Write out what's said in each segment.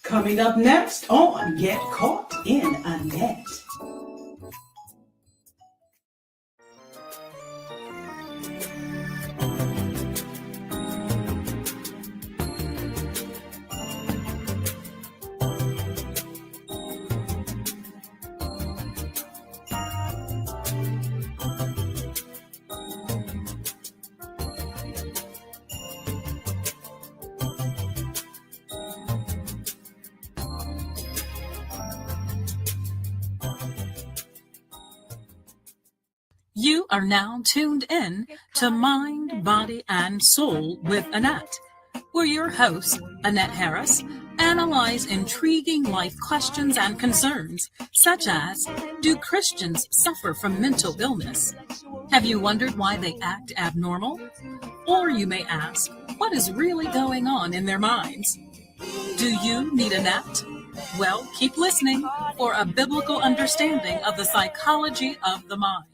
Coming up next on Get Caught in a Net. You are now tuned in to Mind, Body, and Soul with Anet, where your hosts, Anet Harris, analyze intriguing life questions and concerns, such as, do Christians suffer from mental illness? Have you wondered why they act abnormal? Or you may ask, what is really going on in their minds? Do you need Anet? Well, keep listening for a biblical understanding of the psychology of the mind.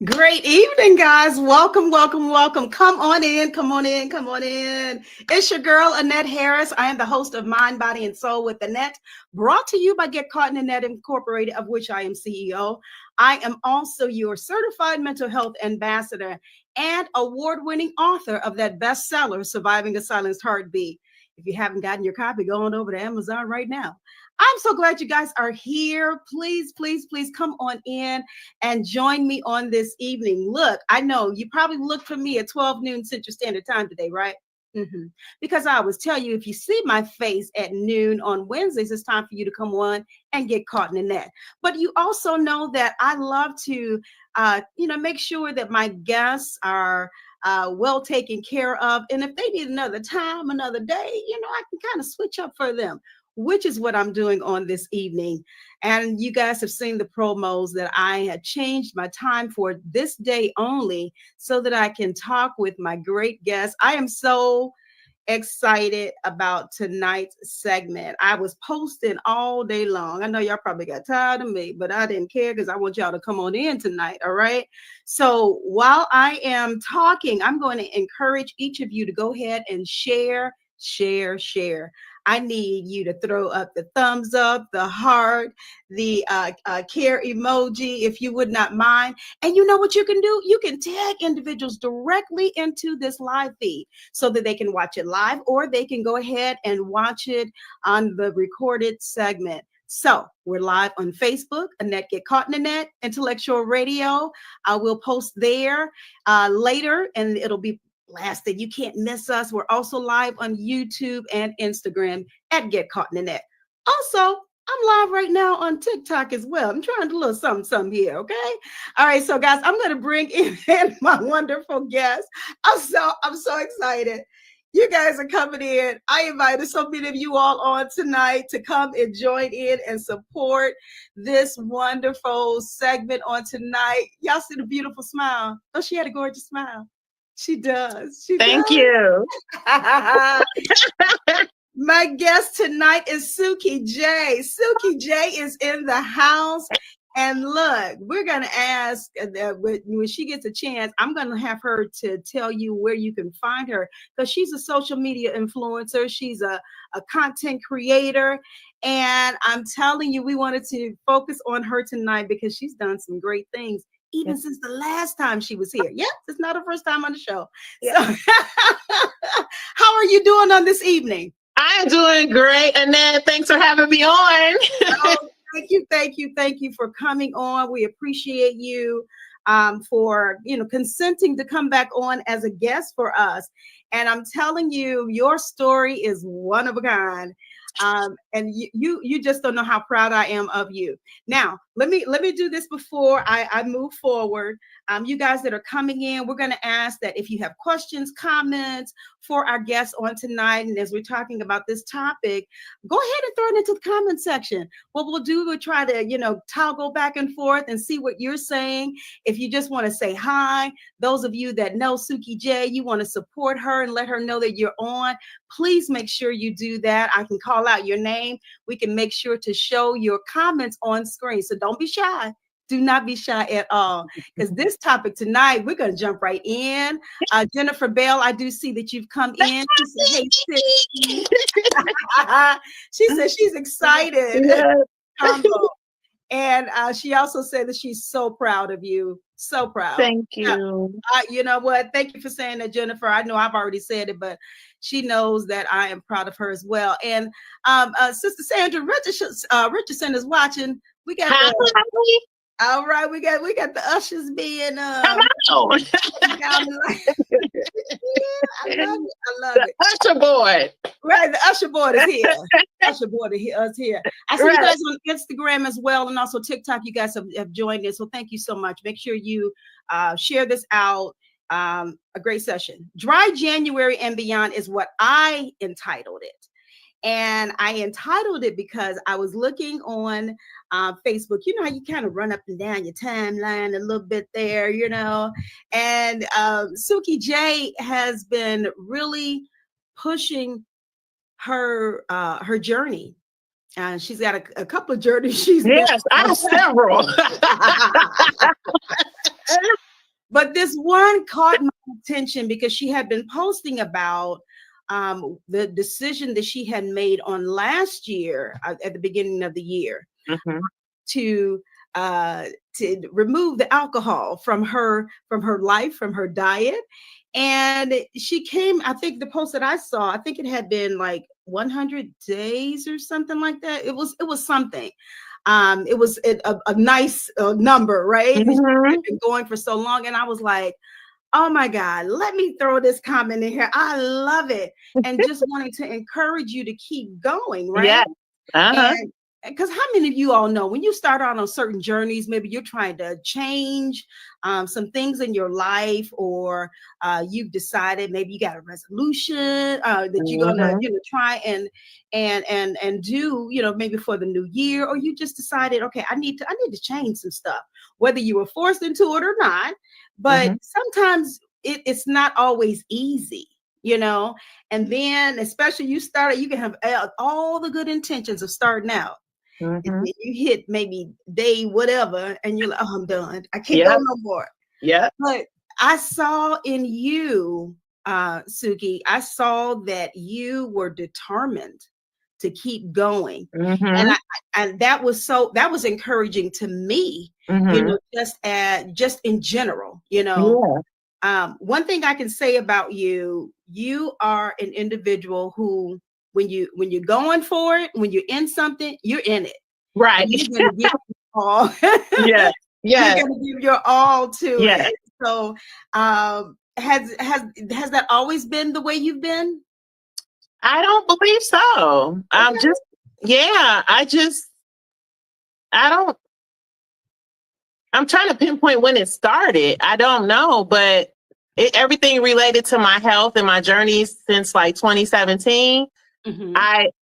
Great evening, guys. Welcome, welcome, welcome. Come on in, come on in, come on in. It's your girl, Anet Harris. I am the host of Mind, Body, and Soul with Anet, brought to you by Get Caught in a Net Incorporated, of which I am CEO. I am also your certified mental health ambassador and award-winning author of that bestseller, Surviving a Silenced Heartbeat. If you haven't gotten your copy, go on over to Amazon right now. I'm so glad you guys are here. Please, please, please come on in and join me on this evening. Look, I know you probably looked for me at 12 noon Central Standard Time today, right? Because I always tell you, if you see my face at noon on Wednesdays, it's time for you to come on and get caught in the net. But you also know that I love to, make sure that my guests are well taken care of. And if they need another time, another day, I can kind of switch up for them, which is what I'm doing on this evening. And you guys have seen the promos that I had changed my time for this day only so that I can talk with my great guests. I am so excited about tonight's segment. I was posting all day long. I know y'all probably got tired of me, but I didn't care because I want y'all to come on in tonight. All right. So while I am talking, I'm going to encourage each of you to go ahead and share. I need you to throw up the thumbs up, the heart, the care emoji, if you would not mind. And you know what you can do? You can tag individuals directly into this live feed so that they can watch it live, or they can go ahead and watch it on the recorded segment. So we're live on Facebook, Anet Get Caught in the Net, Intellectual Radio. I will post there later, and it'll be blasted. You can't miss us. We're also live on YouTube and Instagram at Get Caught in the Net. Also, I'm live right now on TikTok as well. I'm trying to do a little something here, okay? All right, so guys, I'm going to bring in my wonderful guest. I'm so excited. You guys are coming in. I invited so many of you all on tonight to come and join in and support this wonderful segment on tonight. Y'all see the beautiful smile? Oh, she had a gorgeous smile. She does. Thank you. My guest tonight is Suki J. Suki J is in the house. And look, we're going to ask when she gets a chance, I'm going to have her to tell you where you can find her, because she's a social media influencer. She's a content creator. And I'm telling you, we wanted to focus on her tonight because she's done some great things, even since the last time she was here. Yes, it's not her first time on the show. So, how are you doing on this evening? I am doing great, Annette. Thanks for having me on. Thank you for coming on. We appreciate you for consenting to come back on as a guest for us. And I'm telling you, your story is one of a kind. And you just don't know how proud I am of you. Now, let me do this before I move forward. You guys that are coming in, we're going to ask that if you have questions, comments for our guests on tonight, and as we're talking about this topic, go ahead and throw it into the comment section. What we'll do, we'll try to, toggle back and forth and see what you're saying. If you just want to say hi, those of you that know Suki J, you want to support her and let her know that you're on, please make sure you do that. I can call out your name. We can make sure to show your comments on screen. So don't be shy. Do not be shy at all, because this topic tonight, we're going to jump right in. Jennifer Bell, I do see that you've come in. She said, hey, sis. She said she's excited. And she also said that she's so proud of you. So proud. Thank you. You know what? Thank you for saying that, Jennifer. I know I've already said it, but she knows that I am proud of her as well. And Sister Sandra Richardson is watching. We got all right. We got the ushers being come on. Yeah, I love it. Usher board. Right, the usher board is here. Usher board is here. I see you guys on Instagram as well, and also TikTok. You guys have joined us, so thank you so much. Make sure you share this out. A great session. Dry January and Beyond is what I entitled it. And I entitled it because I was looking on Facebook. You know how you kind of run up and down your timeline a little bit there, you know. And Suki J has been really pushing her journey. She's got a couple of journeys. I have several. But this one caught my attention because she had been posting about the decision that she had made on last year at the beginning of the year to remove the alcohol from her life, from her diet. And she came, I think the post that I saw, I think it had been like 100 days or something like that. It was something. It was a nice number, right? It's been going for so long. And I was like, oh my God, let me throw this comment in here. I love it. And just wanting to encourage you to keep going, right? Yeah. Because how many of you all know when you start out on certain journeys, maybe you're trying to change some things in your life, or you've decided maybe you got a resolution that you're gonna try and do, maybe for the new year, or you just decided, okay, I need to change some stuff, whether you were forced into it or not. But sometimes it's not always easy, and then especially you can have all the good intentions of starting out. And you hit maybe day whatever, and you're like, oh, I'm done. I can't go no more. Yeah. But I saw in you, Suki, I saw that you were determined to keep going. And that was encouraging to me, just in general, one thing I can say about you, you are an individual who, when you're going for it, when you're in something, you're in it. Right. And you're gonna give it all. You're gonna give your all to it. So has that always been the way you've been? I don't believe so. I'm trying to pinpoint when it started. I don't know, but everything related to my health and my journeys since like 2017. I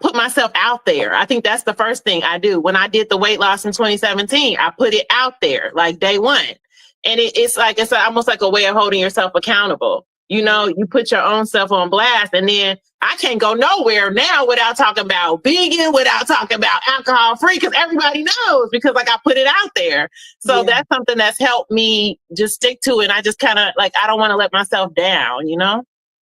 put myself out there. I think that's the first thing I do. When I did the weight loss in 2017, I put it out there like day one. And it's almost like a way of holding yourself accountable. You put your own self on blast, and then I can't go nowhere now without talking about vegan, without talking about alcohol free, because everybody knows, because I put it out there. So that's something that's helped me just stick to it. And I just kind of I don't want to let myself down,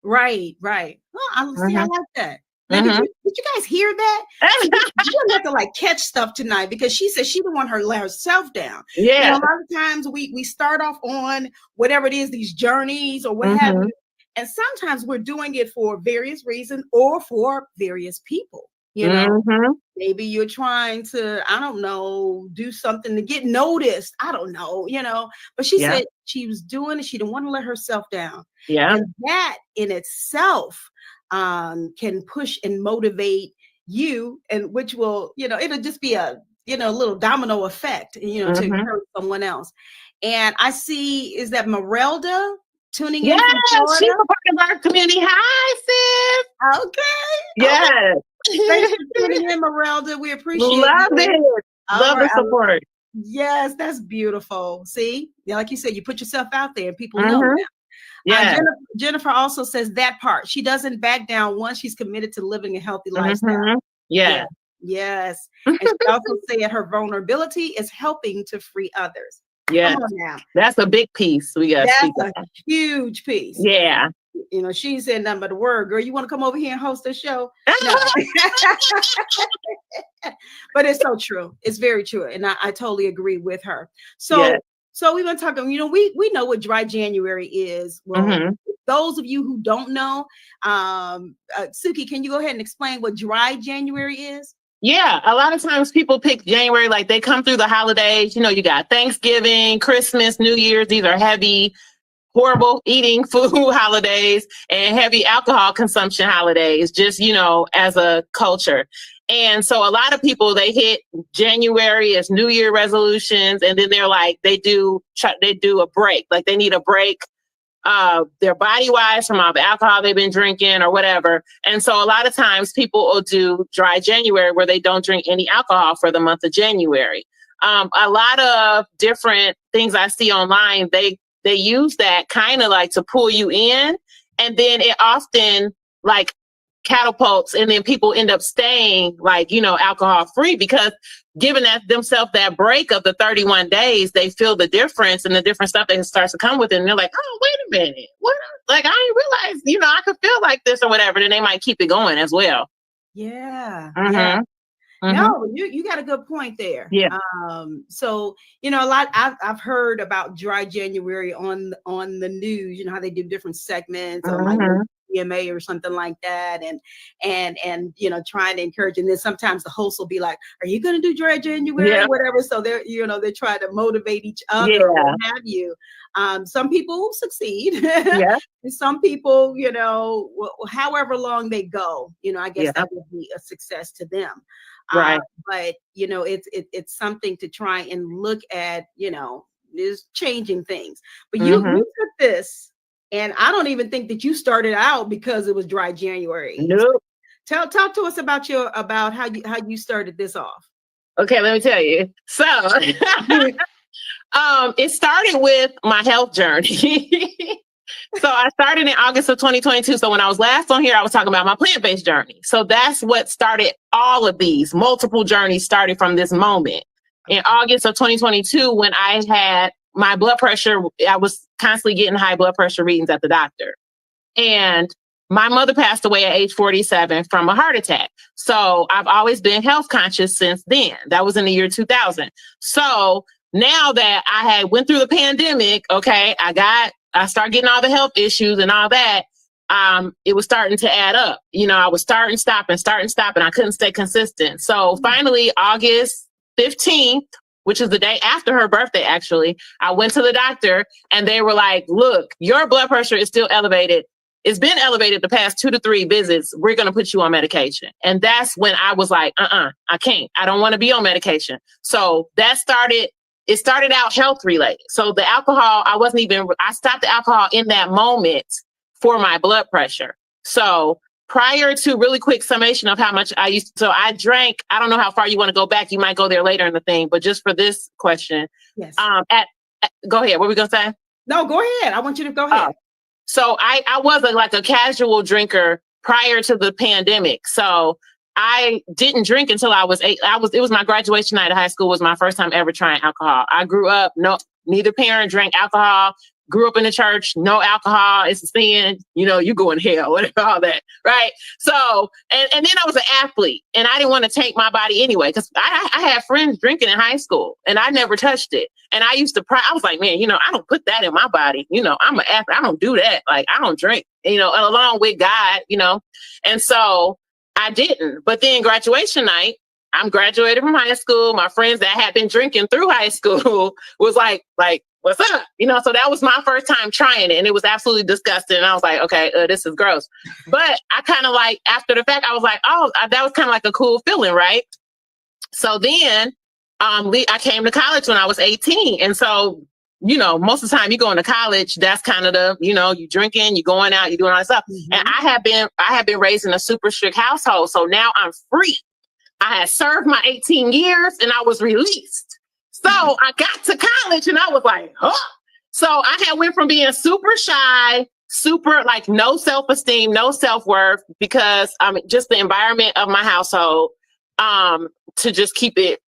Right. Well, I like that. Now, did you guys hear that? You don't have to catch stuff tonight, because she said she didn't want her to let herself down. Yeah. A lot of times we start off on whatever it is, these journeys or what have you. And sometimes we're doing it for various reasons or for various people. Maybe you're trying to, I don't know, do something to get noticed. I don't know, but she said she was doing it. She didn't want to let herself down. Yeah. And that in itself can push and motivate you, and which will, it'll just be a, little domino effect, to encourage someone else. And I see, is that Merelda tuning in from Florida? She's a part of our community. Hi, sis. Okay. Yes. Thanks for tuning in, Merelda. We appreciate Love it. Love the support. Yes, that's beautiful. See, like you said, you put yourself out there and people know now. Yeah. Jennifer also says that part. She doesn't back down once she's committed to living a healthy lifestyle. Yeah. Yes. And she also said her vulnerability is helping to free others. Yeah. Come on now. That's a big piece. We got That's a huge piece. Yeah. You know, she said nothing but the word, girl, you want to come over here and host a show? No. But it's so true. It's very true. And I totally agree with her. So we've been talking, you know, we know what dry January is. Well, those of you who don't know, Suki, can you go ahead and explain what dry January is? Yeah, a lot of times people pick January, like they come through the holidays. You know, you got Thanksgiving, Christmas, New Year's. These are heavy, horrible eating food holidays and heavy alcohol consumption holidays, just, you know, as a culture. And so a lot of people, they hit January as New Year resolutions. And then they're like, they do a break, like they need a break. Their body wise from all the alcohol they've been drinking or whatever. And so a lot of times people will do dry January where they don't drink any alcohol for the month of January. A lot of different things I see online, they use that kind of like to pull you in, and then it often like catapults, and then people end up staying like, you know, alcohol free, because giving themselves that break of the 31 days, they feel the difference and the different stuff that starts to come with it. And they're like, oh, wait a minute. What? Like, I didn't realize, you know, I could feel like this or whatever. Then they might keep it going as well. Yeah. Mm-hmm. Yeah. Mm-hmm. No, you got a good point there. Yeah. So, you know, a lot I've heard about dry January on the news, you know, how they do different segments on like CMA or something like that, and you know, trying to encourage. And then sometimes the host will be like, "Are you going to do dry January?" or whatever. So they're, you know, they try to motivate each other, or what have you. Some people succeed. Yeah. And some people, you know, however long they go, you know, I guess that would be a success to them. Right. But you know, it's something to try and look at, you know, is changing things. But you took this, and I don't even think that you started out because it was dry January. Nope. Talk to us about how you started this off. Okay, let me tell you. So it started with my health journey. So I started in August of 2022. So when I was last on here, I was talking about my plant-based journey. So that's what started all of these. Multiple journeys started from this moment. In August of 2022, when I had my blood pressure, I was constantly getting high blood pressure readings at the doctor. And my mother passed away at age 47 from a heart attack. So I've always been health conscious since then. That was in the year 2000. So now that I had went through the pandemic, okay, I started getting all the health issues and all that. It was starting to add up. You know, I was start and stop, and I couldn't stay consistent. So finally, August 15th, which is the day after her birthday, actually, I went to the doctor and they were like, look, your blood pressure is still elevated. It's been elevated the past 2 to 3 visits. We're going to put you on medication. And that's when I was like, I can't. I don't want to be on medication. So it started out health related. So the alcohol, I stopped the alcohol in that moment for my blood pressure. So prior to, really quick summation of how much I drank, I don't know how far you want to go back. You might go there later in the thing, but just for this question, yes. Go ahead. What were we going to say? No, go ahead. I want you to go ahead. So I was a casual drinker prior to the pandemic. So I didn't drink until I was 8. It was my graduation night of high school, was my first time ever trying alcohol. I grew up, neither parent drank alcohol, grew up in the church, no alcohol, it's a sin, you know, you go in hell, whatever, all that. Right. So, and then I was an athlete, and I didn't want to take my body anyway, because I had friends drinking in high school and I never touched it. And I used to I was like, man, you know, I don't put that in my body. You know, I'm an athlete. I don't do that. Like, I don't drink, you know, along with God, you know. And so I didn't. But then graduation night, I'm graduated from high school. My friends that had been drinking through high school was like, what's up? You know, so that was my first time trying it, and it was absolutely disgusting. And I was like, okay, this is gross. But I kind of like, after the fact, I was like, oh, that was kind of like a cool feeling, right? So then I came to college when I was 18. And so, you know, most of the time you go into college, that's kind of the, you know, you drinking, you going out, you doing all that stuff. Mm-hmm. And I have been raised in a super strict household. So now I'm free. I had served my 18 years and I was released. So I got to college and I was like, huh. So I had went from being super shy, super like no self-esteem, no self-worth, because just the environment of my household. to just keep it,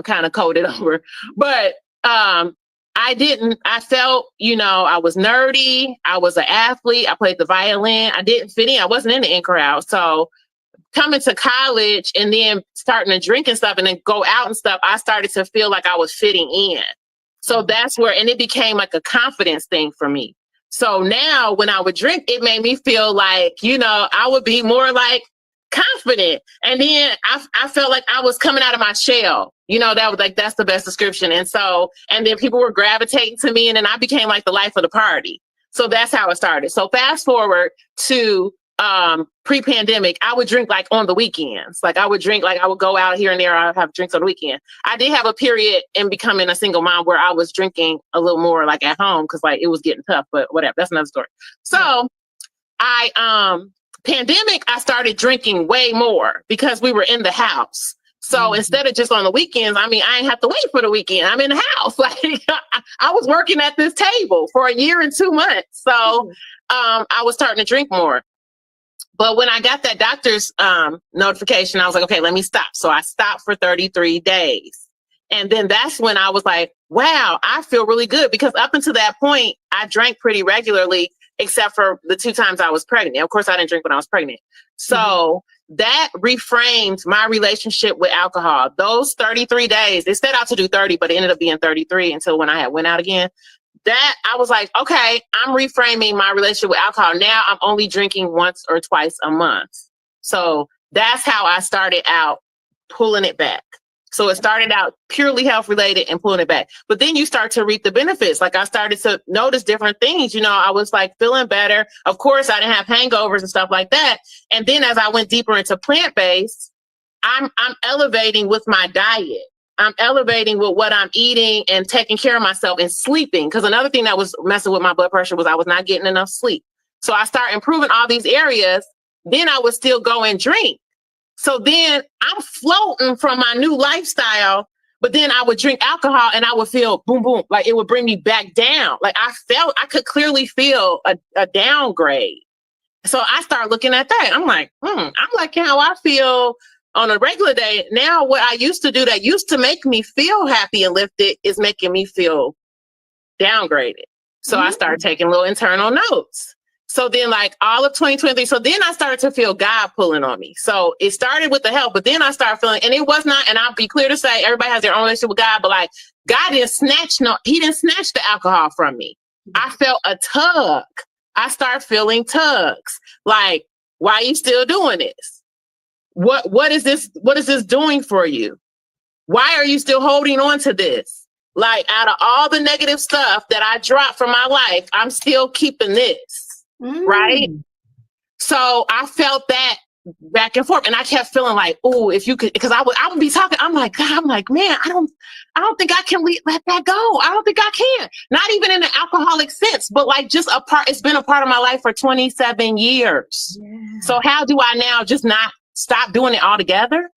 kind of coated over. But I felt, I was nerdy. I was an athlete. I played the violin. I didn't fit in. I wasn't in the in crowd. So coming to college and then starting to drink and stuff and then go out and stuff, I started to feel like I was fitting in. So that's where, and it became like a confidence thing for me. So now when I would drink, it made me feel like, I would be more like confident. And then I felt like I was coming out of my shell. That was like, that's the best description. And then people were gravitating to me and then I became like the life of the party. So that's how it started. So fast forward to pre-pandemic, I would drink like on the weekends. Like I would drink, like I would go out here and there. I would have drinks on the weekend. I did have a period in becoming a single mom where I was drinking a little more like at home because like it was getting tough, but whatever. That's another story. So pandemic, I started drinking way more because we were in the house. So instead of just on the weekends, I didn't have to wait for the weekend. I'm in the house. Like I was working at this table for a year and 2 months. So I was starting to drink more. But when I got that doctor's notification, I was like, okay, let me stop. So I stopped for 33 days. And then that's when I was like, wow, I feel really good. Because up until that point, I drank pretty regularly, except for the 2 times I was pregnant. Of course, I didn't drink when I was pregnant. So that reframed my relationship with alcohol. Those 33 days, they set out to do 30, but it ended up being 33 until when I had went out again. That I was like, okay, I'm reframing my relationship with alcohol. Now I'm only drinking once or twice a month. So that's how I started out pulling it back. So it started out purely health related and pulling it back. But then you start to reap the benefits. Like I started to notice different things. I was like feeling better. Of course, I didn't have hangovers and stuff like that. And then as I went deeper into plant-based, I'm elevating with my diet. I'm elevating with what I'm eating and taking care of myself and sleeping. Because another thing that was messing with my blood pressure was I was not getting enough sleep. So I started improving all these areas. Then I would still go and drink. So then I'm floating from my new lifestyle, but then I would drink alcohol and I would feel boom, boom, like it would bring me back down. Like I could clearly feel a downgrade. So I started looking at that. I'm like, I'm like how I feel on a regular day. Now, what I used to do that used to make me feel happy and lifted is making me feel downgraded. So I started taking little internal notes. So then like all of 2023, so then I started to feel God pulling on me. So it started with the help, but then I started feeling, and it was not, and I'll be clear to say everybody has their own relationship with God, but like God didn't snatch the alcohol from me. I felt a tug. I started feeling tugs. Like, why are you still doing this? What is this doing for you? Why are you still holding on to this? Like out of all the negative stuff that I dropped from my life, I'm still keeping this. Right? So I felt that back and forth, and I kept feeling like, oh, if you could, because I would be talking. I'm like, man, I don't think I can let that go. I don't think I can. Not even in an alcoholic sense, but like just a part. It's been a part of my life for 27 years. Yeah. So how do I now just not stop doing it altogether?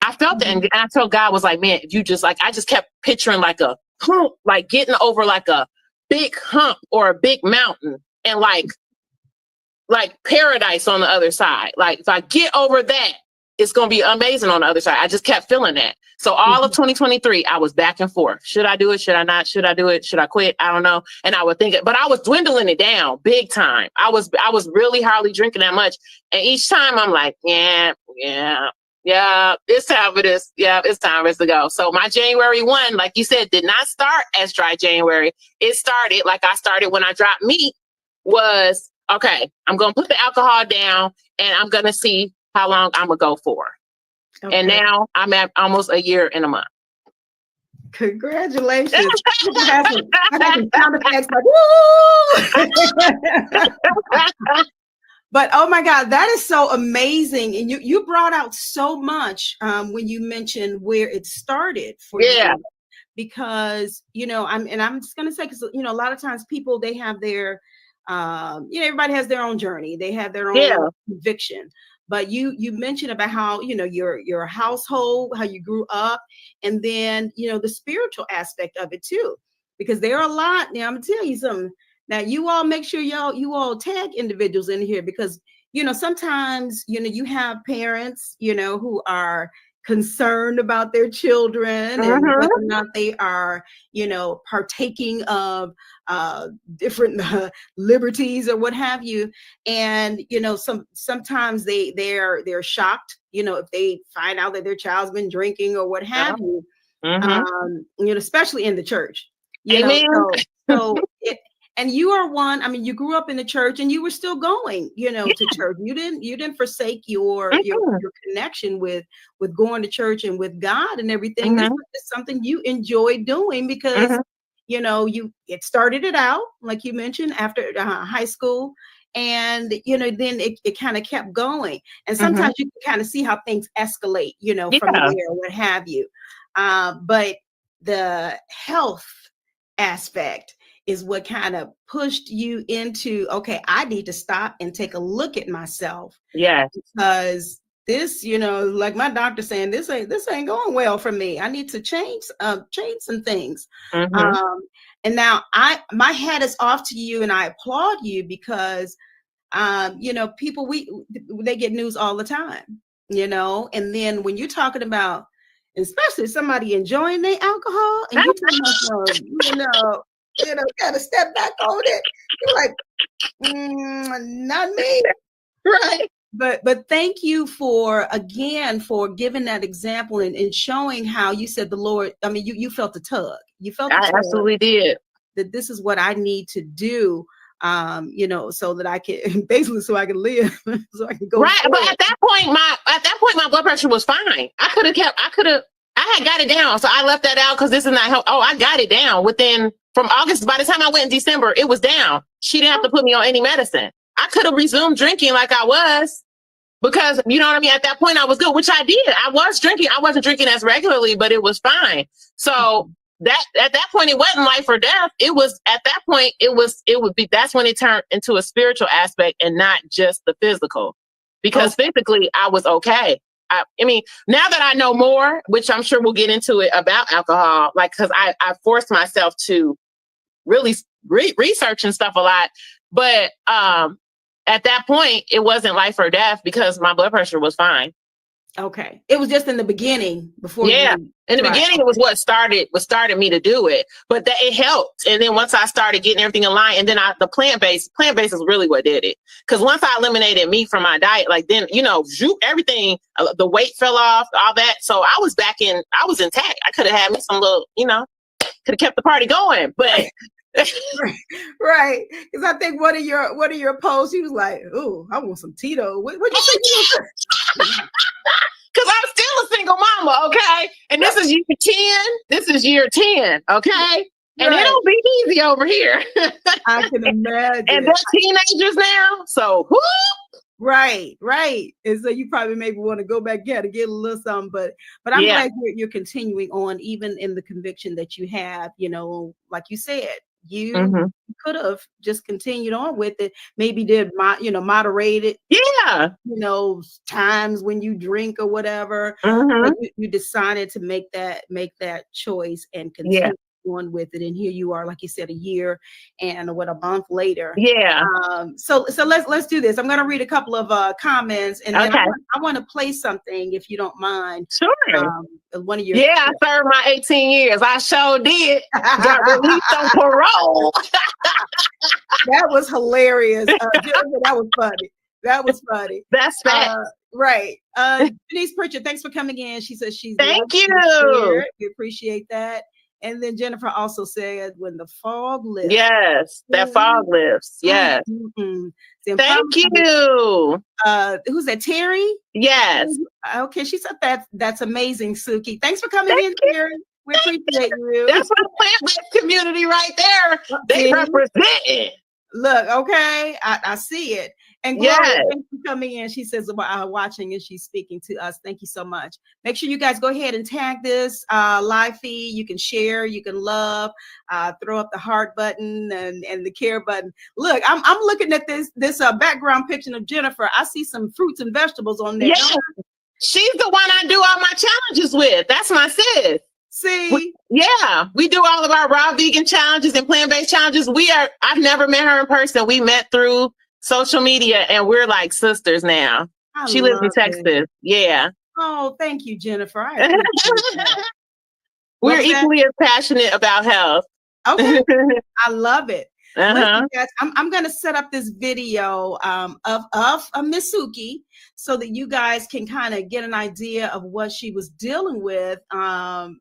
I felt that, and I told God was like, man, if you just like, I just kept picturing like a hump, like getting over like a big hump or a big mountain, and like paradise on the other side. Like if I get over that, it's going to be amazing on the other side. I just kept feeling that. So all of 2023, I was back and forth. Should I do it? Should I not? Should I do it? Should I quit? I don't know. And I would think it, but I was dwindling it down big time. I was really hardly drinking that much. And each time I'm like, yeah, it's time for this. Yeah, it's time for this to go. So my January 1, like you said, did not start as dry January. It started like I started when I dropped meat was, okay, I'm going to put the alcohol down and I'm going to see how long I'm going to go for. Okay. And now I'm at almost a year and a month. Congratulations. I got some sound effects like, woo! But oh my God, that is so amazing. And you brought out so much when you mentioned where it started for you. Because, I'm just going to say, because, a lot of times people, they have their, everybody has their own journey. They have their own conviction. But you mentioned about how, your household, how you grew up, and then, the spiritual aspect of it too, because there are a lot. Now I'm gonna tell you something. Now you all make sure you all tag individuals in here, because, sometimes, you have parents, who are concerned about their children and whether or not they are, partaking of different liberties or what have you. And, sometimes they're shocked, if they find out that their child's been drinking or what have you, especially in the church, so and you are one. I mean, you grew up in the church and you were still going, to church. You didn't forsake your connection with going to church and with God and everything. This is something you enjoy doing because, it started it out, like you mentioned, after high school. And, then it kind of kept going. And sometimes you can kind of see how things escalate, from there, what have you. But the health aspect is what kind of pushed you into, okay, I need to stop and take a look at myself. Yeah. Because this, like my doctor saying, this ain't going well for me. I need to change some things. And now my hat is off to you and I applaud you because, people, they get news all the time, and then when you're talking about, especially somebody enjoying their alcohol and you talking about, kind of step back on it. You're like, not me. Right. But thank you for giving that example and showing how you said the Lord, I mean, you felt the tug. You felt the tug absolutely did. That this is what I need to do, so that I can basically so I can live, so I can go. Right. Forward. But at that point, my blood pressure was fine. I had got it down. So I left that out because this is not help. Oh, I got it down from August. By the time I went in December, it was down. She didn't have to put me on any medicine. I could have resumed drinking like I was because, you know what I mean? At that point, I was good, which I did. I was drinking. I wasn't drinking as regularly, but it was fine. So at that point, it wasn't life or death. It was at that point, that's when it turned into a spiritual aspect and not just the physical, because physically I was okay. I mean, now that I know more, which I'm sure we'll get into it about alcohol, like, cause I forced myself to really research and stuff a lot. But, at that point it wasn't life or death because my blood pressure was fine. Okay. It was just in the beginning before. Yeah. In the beginning, it was what started me to do it, but that it helped. And then once I started getting everything in line, and then the plant-based is really what did it. Cause once I eliminated meat from my diet, like then, everything, the weight fell off, all that. So I was intact. I could have had me some little, could have kept the party going, but right. Cause I think one of your posts, he was like, "Ooh, I want some Tito." What you think? Because I'm still a single mama, okay? And this is year 10. This is year 10, okay? And it'll be easy over here. I can imagine. And they're teenagers now, so whoop. Right. And so you probably maybe want to go back to get a little something, but I'm glad you're continuing on, even in the conviction that you have, like you said. You could have just continued on with it. Maybe did moderate it. Yeah. Times when you drink or whatever. But you decided to make that choice and continue on with it. And here you are, like you said, a year and a month later. Yeah. So let's do this. I'm going to read a couple of comments, and then I want to play something if you don't mind. Sure. One of your I served my 18 years. I sure did. Got released on parole. That was hilarious. That was funny. That's fact. Right. Denise Pritchard, thanks for coming in. She says she's thank you. We appreciate that. And then Jennifer also said, when the fog lifts. Yes, that fog lifts. Yes. Thank you. Who's that? Terry? Yes. Okay. She said that's amazing, Suki. Thanks for coming in, Terry. We appreciate you. That's my plant-based community right there. They represent it. Look, okay. I see it. And Gloria, thanks for coming in. She says watching and she's speaking to us. Thank you so much. Make sure you guys go ahead and tag this live feed. You can share, you can love, throw up the heart button and the care button. Look, I'm looking at this background picture of Jennifer. I see some fruits and vegetables on there. Yeah. She's the one I do all my challenges with. That's my sis. See? We do all of our raw vegan challenges and plant-based challenges. I've never met her in person. We met through social media and we're like sisters now. She lives in Texas. Yeah. Oh, thank you, Jennifer. I appreciate that. We're equally as passionate about health. Okay. I love it. Uh-huh. Listen, guys, I'm going to set up this video of Miss Suki so that you guys can kind of get an idea of what she was dealing with.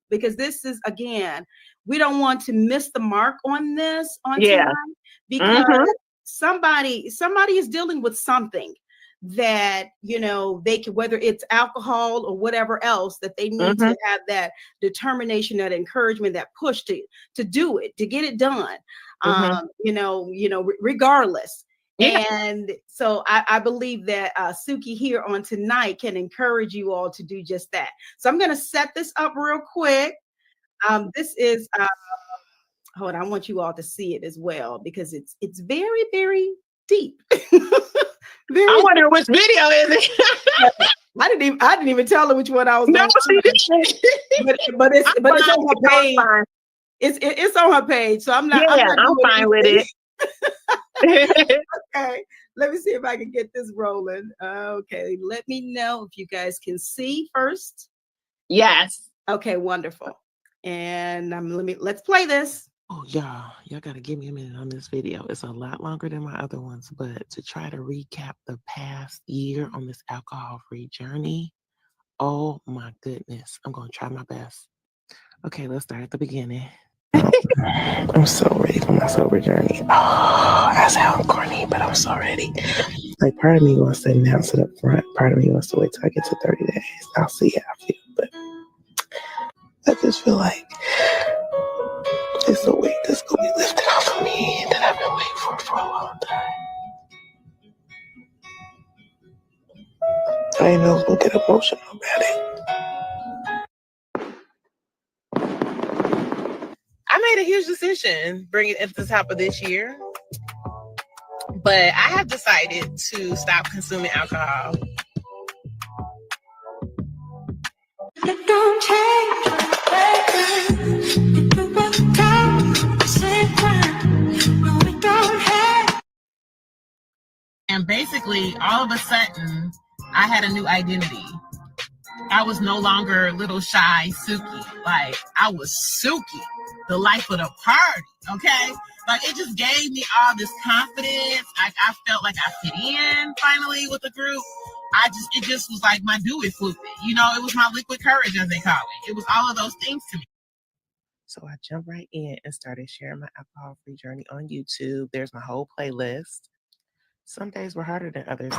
Because this is, again, we don't want to miss the mark on this tonight, because somebody is dealing with something that, you know, they can, whether it's alcohol or whatever else, that they need to have that determination, that encouragement, that push to do it, to get it done. You know, regardless. Yeah. And so I believe that Suki here on tonight can encourage you all to do just that. So I'm going to set this up real quick. This is, hold on, I want you all to see it as well, because it's very, very deep. I wonder which video is it. I didn't even tell her which one I was. No, but it's on her page. It's on her page, so I'm not. Yeah, I'm fine with it. Okay, let me see if I can get this rolling. Okay, let me know if you guys can see first. Yes. Okay, wonderful. And let's play this. Oh, y'all got to give me a minute on this video. It's a lot longer than my other ones, but to try to recap the past year on this alcohol-free journey, oh my goodness, I'm going to try my best. Okay, let's start at the beginning. I'm so ready for my sober journey. Oh, I sound corny, but I'm so ready. Like, part of me wants to announce it up front. Part of me wants to wait till I get to 30 days. I'll see how I feel, but I just feel like it's a weight that's going to be lifted off of me that I've been waiting for a long time. I didn't know I was going to get emotional about it. I made a huge decision bringing it at the top of this year, but I have decided to stop consuming alcohol. It don't change. And basically, all of a sudden, I had a new identity. I was no longer little shy Suki. Like, I was Suki, the life of the party, okay? Like, it just gave me all this confidence. I felt like I fit in, finally, with the group. It just was like my do it fluid. You know, it was my liquid courage, as they call it. It was all of those things to me. So I jumped right in and started sharing my alcohol-free journey on YouTube. There's my whole playlist. Some days were harder than others.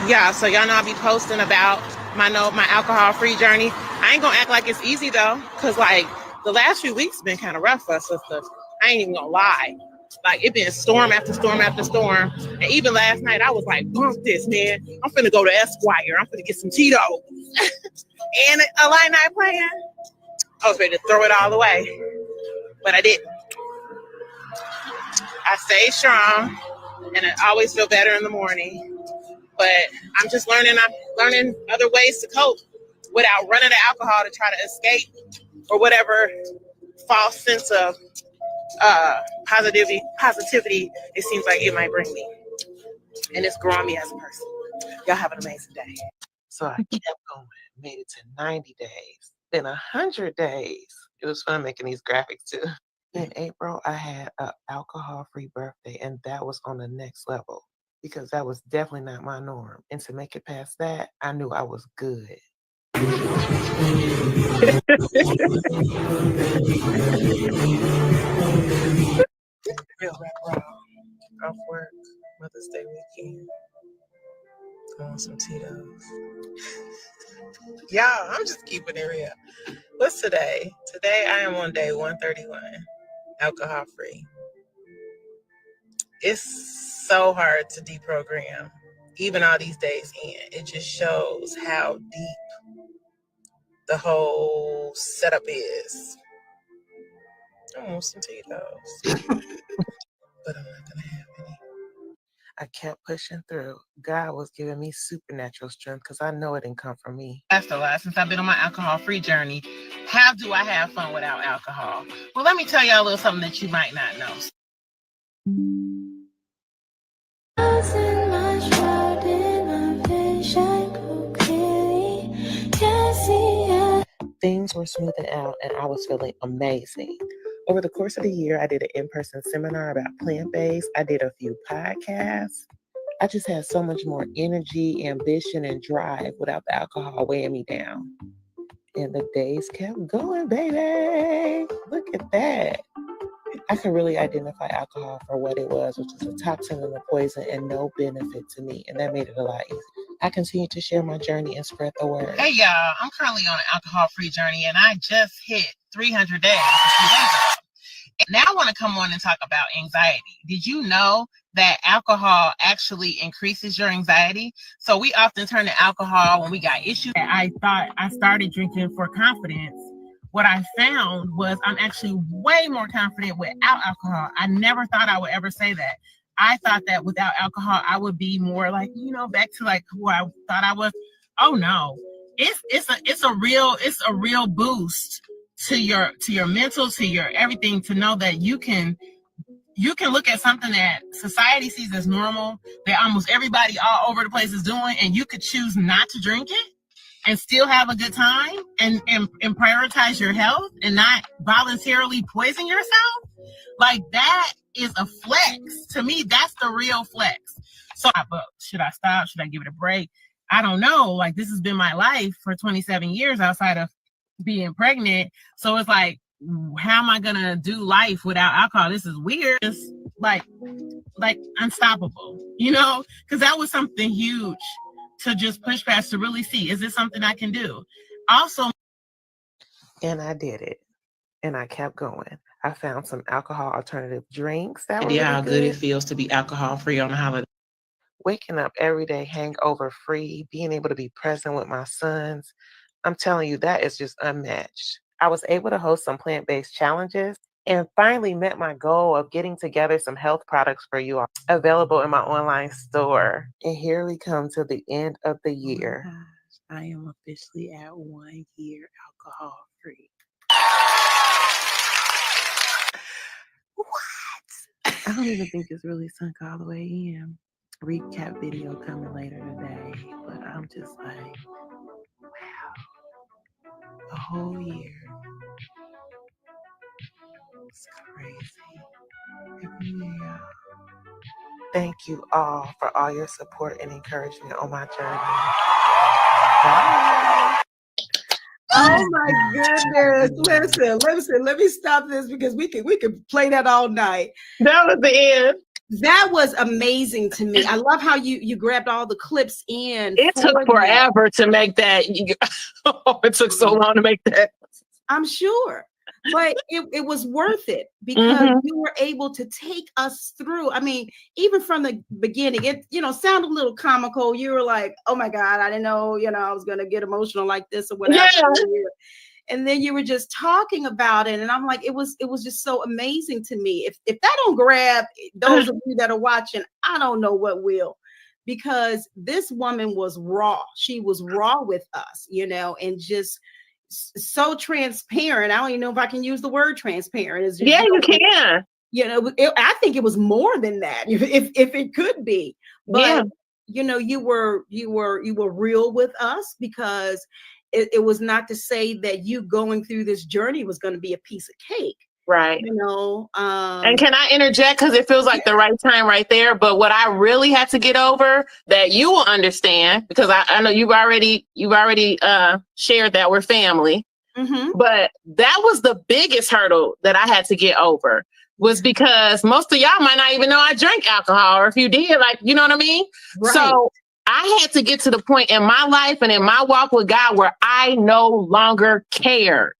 Yeah, so y'all know I'll be posting about my alcohol-free journey. I ain't gonna act like it's easy though, because like the last few weeks have been kind of rough for us sisters. I ain't even gonna lie. Like, it been storm after storm after storm. And even last night I was like, bump this, man. I'm finna go to Esquire. I'm finna get some Tito's. And a light night playing. I was ready to throw it all away. But I didn't. I stayed strong. And I always feel better in the morning. But I'm just learning other ways to cope without running to alcohol to try to escape or whatever false sense of positivity it seems like it might bring me. And it's growing me as a person. Y'all have an amazing day. So I kept going, made it to 90 days, then 100 days. It was fun making these graphics too. In April, I had an alcohol-free birthday, and that was on the next level because that was definitely not my norm. And to make it past that, I knew I was good. Real rap raw. Off work, Mother's Day weekend. I want some Tito's. Y'all, I'm just keeping it real. What's today? Today I am on day 131. Alcohol free. It's so hard to deprogram, even all these days in. It just shows how deep the whole setup is. I want some Tito's, but I'm not gonna have any. I kept pushing through. God was giving me supernatural strength because I know it didn't come from me. That's the last since I've been on my alcohol-free journey. How do I have fun without alcohol? Well, let me tell y'all a little something that you might not know. In my shroud, in my vision, go clearly. Yeah. things were smoothing out and I was feeling amazing. Over the course of the year, I did an in-person seminar about plant-based. I did a few podcasts. I just had so much more energy, ambition, and drive without the alcohol weighing me down. And the days kept going, baby. Look at that. I could really identify alcohol for what it was, which is a toxin and a poison and no benefit to me. And that made it a lot easier. I continue to share my journey and spread the word. Hey, y'all. I'm currently on an alcohol-free journey, and I just hit 300 days a few days ago. And now I want to come on and talk about anxiety. Did you know that alcohol actually increases your anxiety? So we often turn to alcohol when we got issues. I thought I started drinking for confidence. What I found was I'm actually way more confident without alcohol. I never thought I would ever say that. I thought that without alcohol, I would be more like, back to like who I thought I was. Oh no, it's a real boost to your mental, to your everything, to know that you can look at something that society sees as normal, that almost everybody all over the place is doing, and you could choose not to drink it and still have a good time and prioritize your health and not voluntarily poison yourself. Like, that is a flex. To me, that's the real flex. So, but should I stop? Should I give it a break? I don't know. Like, this has been my life for 27 years outside of being pregnant. So it's like, how am I gonna do life without alcohol? This is weird. It's like unstoppable, because that was something huge to just push past, to really see, is this something I can do? Also, and I did it, and I kept going. I found some alcohol alternative drinks that were how good it feels to be alcohol free on a holiday. Waking up every day hangover free, being able to be present with my sons. I'm telling you, that is just unmatched. I was able to host some plant-based challenges and finally met my goal of getting together some health products for you all, available in my online store. And here we come to the end of the year. Oh my gosh, I am officially at 1 year alcohol free. What? I don't even think it's really sunk all the way in. Recap video coming later today, but I'm just like, wow, a whole year. It's crazy. Every year, y'all. Thank you all for all your support and encouragement on my journey. Bye. Oh my goodness. Listen, let me stop this because we could play that all night. That was the end. That was amazing to me. I love how you grabbed all the clips in. It took forever to make that. It took so long to make that. I'm sure. But it was worth it because you were able to take us through. I mean, even from the beginning, it sounded a little comical. You were like, "Oh my God, I didn't know, I was gonna get emotional like this or whatever." Yeah. And then you were just talking about it, and I'm like, it was just so amazing to me. If that don't grab those of you that are watching, I don't know what will. Because this woman was raw. She was raw with us, and just so transparent. I don't even know if I can use the word transparent. It's just, you can. I think it was more than that, if it could be. But you were real with us, because it was not to say that you going through this journey was going to be a piece of cake. Right. And can I interject, because it feels like the right time right there? But what I really had to get over, that you will understand, because I know you've already shared that we're family. But that was the biggest hurdle that I had to get over, was because most of y'all might not even know I drank alcohol, or if you did, like, you know what I mean? Right. So I had to get to the point in my life and in my walk with God where I no longer cared.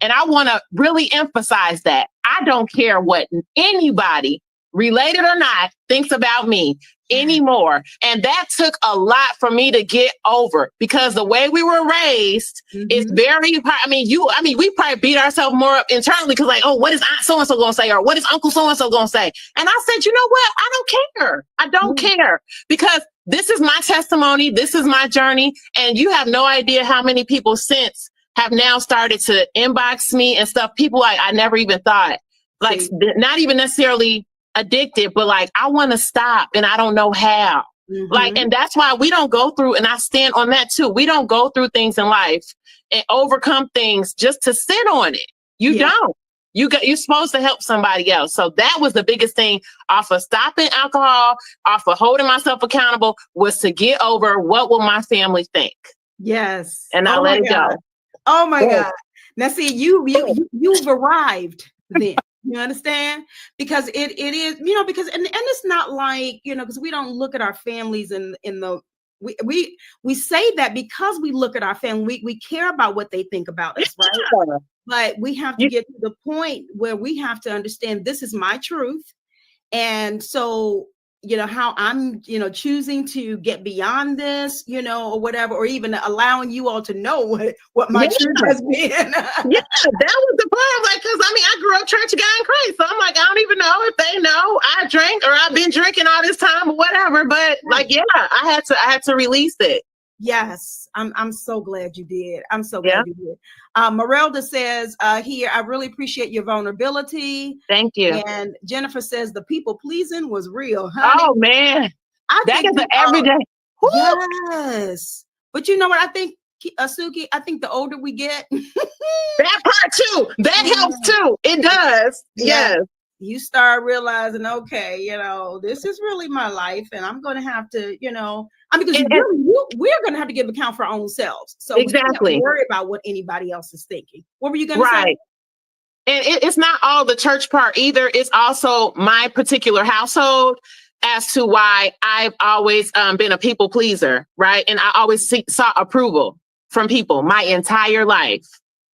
And I want to really emphasize that. I don't care what anybody, related or not, thinks about me anymore. And that took a lot for me to get over, because the way we were raised is very, we probably beat ourselves more up internally, because like, oh, what is Aunt so-and-so going to say? Or what is Uncle so-and-so going to say? And I said, you know what? I don't care. I don't care, because this is my testimony. This is my journey. And you have no idea how many people since have now started to inbox me and stuff. People I never even thought, like, not even necessarily addicted, but like, I want to stop and I don't know how. Like, and that's why we don't go through, and I stand on that too. We don't go through things in life and overcome things just to sit on it. You don't. You're supposed to help somebody else. So that was the biggest thing off of stopping alcohol, off of holding myself accountable, was to get over what will my family think. Yes. And I let it go. Oh my God. Now see, you've arrived then. You understand? Because it is, you know, because and it's not like, you know, because we don't look at our families in the we say that because we look at our family, we care about what they think about us, right? But we have to get to the point where we have to understand this is my truth. And so, you know, how I'm, you know, choosing to get beyond this, you know, or whatever, or even allowing you all to know what my truth has been. That was the problem. Like, because I mean, I grew up church guy and crazy. So I'm like, I don't even know if they know I drank or I've been drinking all this time or whatever. But like, I had to release it. Yes, I'm so glad you did. I'm so glad you did. Merelda says here, I really appreciate your vulnerability. Thank you. And Jennifer says the people pleasing was real, honey. Oh man, that is an everyday. Yes, but you know what? I think Suki, I think the older we get, that part too, that helps too. It does. Yes. You start realizing, okay, you know, this is really my life, and I'm going to have to, you know, I mean, because we're going to have to give account for our own selves. So we can't worry about what anybody else is thinking. What were you going to say? And it's not all the church part either. It's also my particular household as to why I've always been a people pleaser, right? And I always sought approval from people my entire life.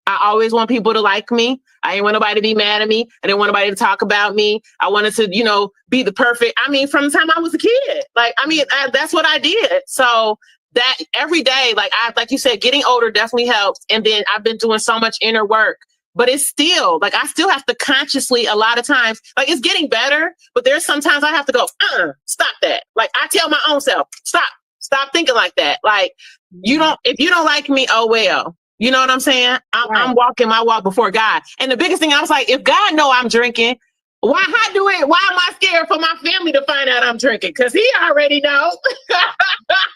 I always want people to like me. I didn't want nobody to be mad at me. I didn't want nobody to talk about me. I wanted to, you know, be the perfect. I mean, from the time I was a kid, like, I mean, that's what I did. So that every day, like you said, getting older definitely helps. And then I've been doing so much inner work, but it's still like, I still have to consciously, a lot of times, like it's getting better, but there's sometimes I have to go, stop that. Like I tell my own self, stop thinking like that. Like if you don't like me, oh, well. You know what I'm saying? I'm walking my walk before God. And the biggest thing, I was like, if God know I'm drinking, why am I scared for my family to find out I'm drinking? Because he already knows.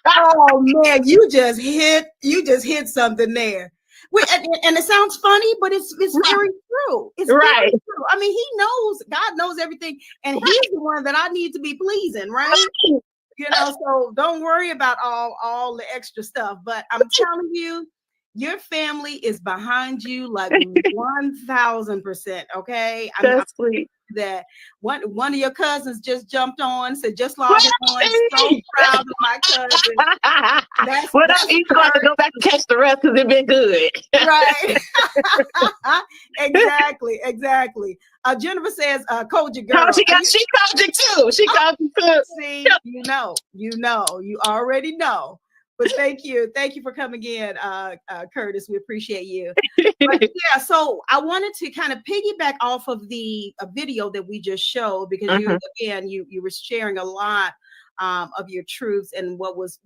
Oh man, you just hit something there. And it sounds funny, but it's very true. It's very true. I mean, he knows, God knows everything, and he's the one that I need to be pleasing, right? You know, so don't worry about all the extra stuff. But I'm telling you, your family is behind you like 1,000%. Okay. That's sweet. That one of your cousins just jumped on, said just logged on. So proud of my cousin. What I'm even going to go back and catch the rest because it's been good. Right. Exactly. Jennifer says, Koji girl. She Koji too. She Koji too. See, you already know. But thank you for coming in, Curtis. We appreciate you. But yeah, so I wanted to kind of piggyback off of the video that we just showed, because you were sharing a lot of your truths and what was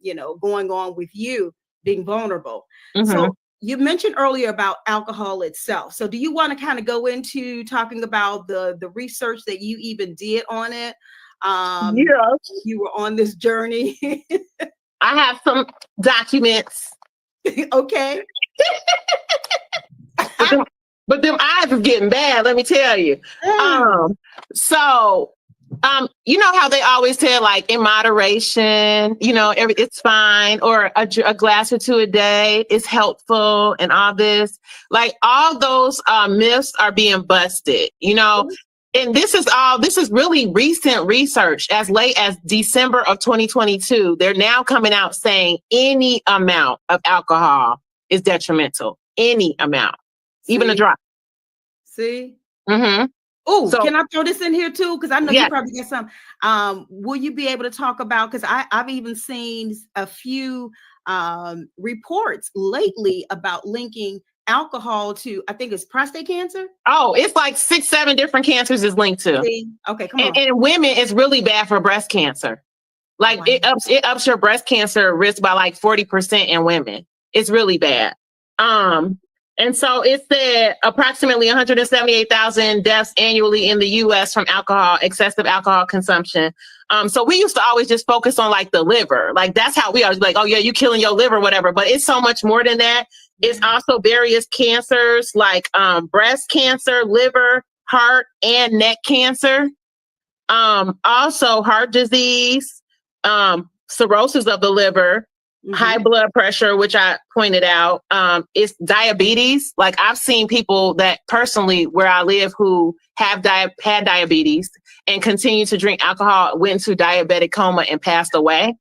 you know, going on with you being vulnerable. So you mentioned earlier about alcohol itself. So do you want to kind of go into talking about the research that you even did on it? You were on this journey. I have some documents. Okay. but them eyes are getting bad, let me tell you. You know how they always tell, like, in moderation, you know, it's fine, or a glass or two a day is helpful, and all this. Like, all those myths are being busted, you know. And this is really recent research. As late as December of 2022, they're now coming out saying any amount of alcohol is detrimental. Any amount, even a drop. See? Mm-hmm. Oh, so, can I throw this in here too? Because I know you probably get some. Will you be able to talk about, because I've even seen a few reports lately about linking alcohol to, I think it's prostate cancer. Oh, it's like 6-7 different cancers is linked to. See? Okay, come on. And in women, it's really bad for breast cancer. Like it ups your breast cancer risk by like 40% in women. It's really bad. And so it said approximately 178,000 deaths annually in the U.S. from excessive alcohol consumption. So we used to always just focus on like the liver. Like that's how we always be like, oh yeah, you killing your liver, whatever. But it's so much more than that. It's also various cancers like breast cancer, liver, heart, and neck cancer. Also heart disease, cirrhosis of the liver, high blood pressure, which I pointed out. It's diabetes. Like I've seen people that personally where I live who have had diabetes and continue to drink alcohol, went into diabetic coma and passed away.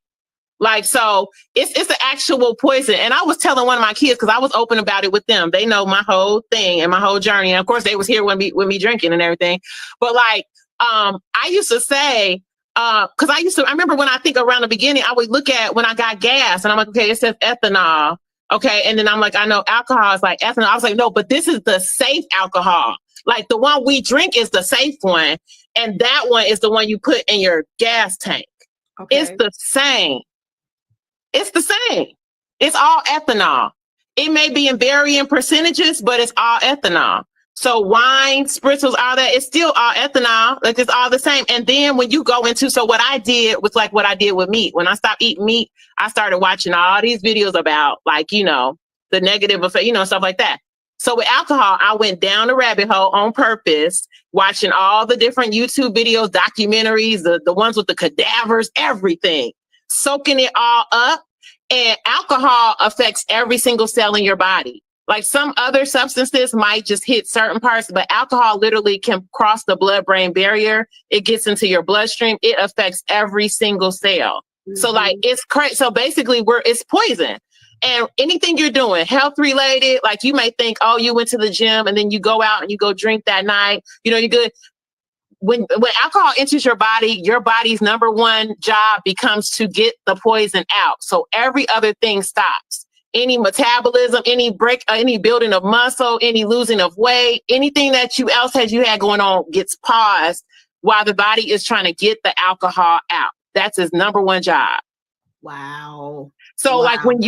Like, so it's an actual poison. And I was telling one of my kids, because I was open about it with them. They know my whole thing and my whole journey. And of course they was here with me drinking and everything. But like, I used to say, because I remember when I think around the beginning, I would look at when I got gas and I'm like, okay, it says ethanol. Okay. And then I'm like, I know alcohol is like ethanol. I was like, no, but this is the safe alcohol. Like the one we drink is the safe one. And that one is the one you put in your gas tank. Okay. It's the same. It's the same. It's all ethanol. It may be in varying percentages, but it's all ethanol. So wine, spritzels, all that, it's still all ethanol. Like it's all the same. And then when you go into, so what I did was like what I did with meat. When I stopped eating meat, I started watching all these videos about like, you know, the negative effect, you know, stuff like that. So with alcohol, I went down the rabbit hole on purpose, watching all the different YouTube videos, documentaries, the ones with the cadavers, everything, soaking it all up. And alcohol affects every single cell in your body. Like some other substances might just hit certain parts, but alcohol literally can cross the blood-brain barrier. It gets into your bloodstream. It affects every single cell. So like it's crazy. So basically it's poison. And anything you're doing, health related, like you may think, oh, you went to the gym and then you go out and you go drink that night. You know, you're good. When alcohol enters your body's number one job becomes to get the poison out. So every other thing stops. Any metabolism, any building of muscle, any losing of weight, anything that you had going on gets paused while the body is trying to get the alcohol out. That's his number one job. Wow. So like when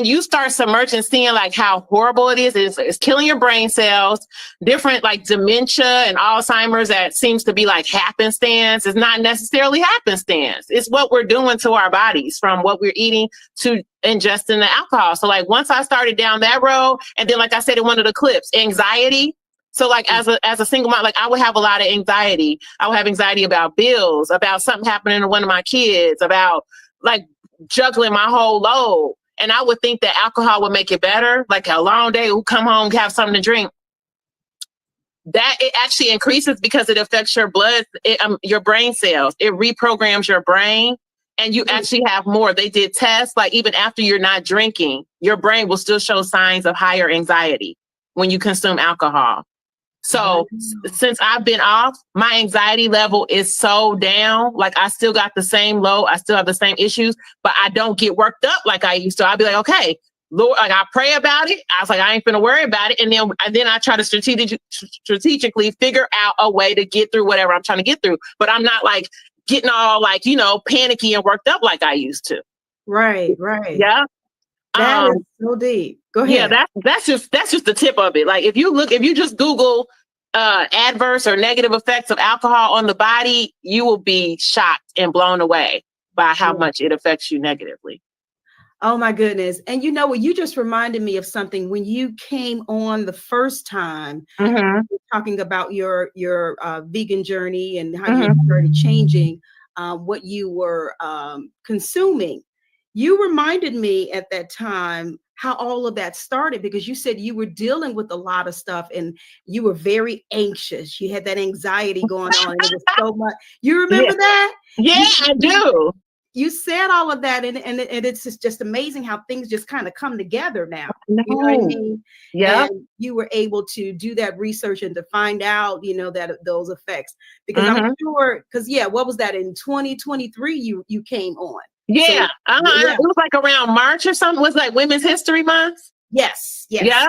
you start submerging, seeing like how horrible it is, it's killing your brain cells, different like dementia and Alzheimer's that seems to be like happenstance. It's not necessarily happenstance. It's what we're doing to our bodies from what we're eating to ingesting the alcohol. So like once I started down that road, and then like I said in one of the clips, anxiety. So like as a single mom, like I would have a lot of anxiety. I would have anxiety about bills, about something happening to one of my kids, about like juggling my whole load. And I would think that alcohol would make it better. Like a long day, we'll come home, have something to drink. That it actually increases because it affects your your brain cells. It reprograms your brain and you actually have more. They did tests, like even after you're not drinking, your brain will still show signs of higher anxiety when you consume alcohol. So since I've been off, my anxiety level is so down. Like I still got the same low. I still have the same issues, but I don't get worked up like I used to. I'll be like, okay, Lord, like I pray about it. I was like, I ain't finna worry about it. And then I try to strategically figure out a way to get through whatever I'm trying to get through. But I'm not like getting all like, you know, panicky and worked up like I used to. Right. Yeah. That is so deep. Go ahead. Yeah, that's just the tip of it. Like if you just Google adverse or negative effects of alcohol on the body, you will be shocked and blown away by how much it affects you negatively. Oh my goodness. And you know what, you just reminded me of something when you came on the first time talking about your vegan journey and how you started changing what you were consuming. You reminded me at that time how all of that started, because you said you were dealing with a lot of stuff and you were very anxious. You had that anxiety going on. And it was so much. You remember that? Yeah, I do. You said all of that, and it's just amazing how things just kind of come together now. You know what I mean? Yeah. And you were able to do that research and to find out, you know, that those effects. Because I'm sure, because what was that in 2023? You came on. Yeah. So, It was like around March or something. It was like Women's History Month. Yes. Yeah.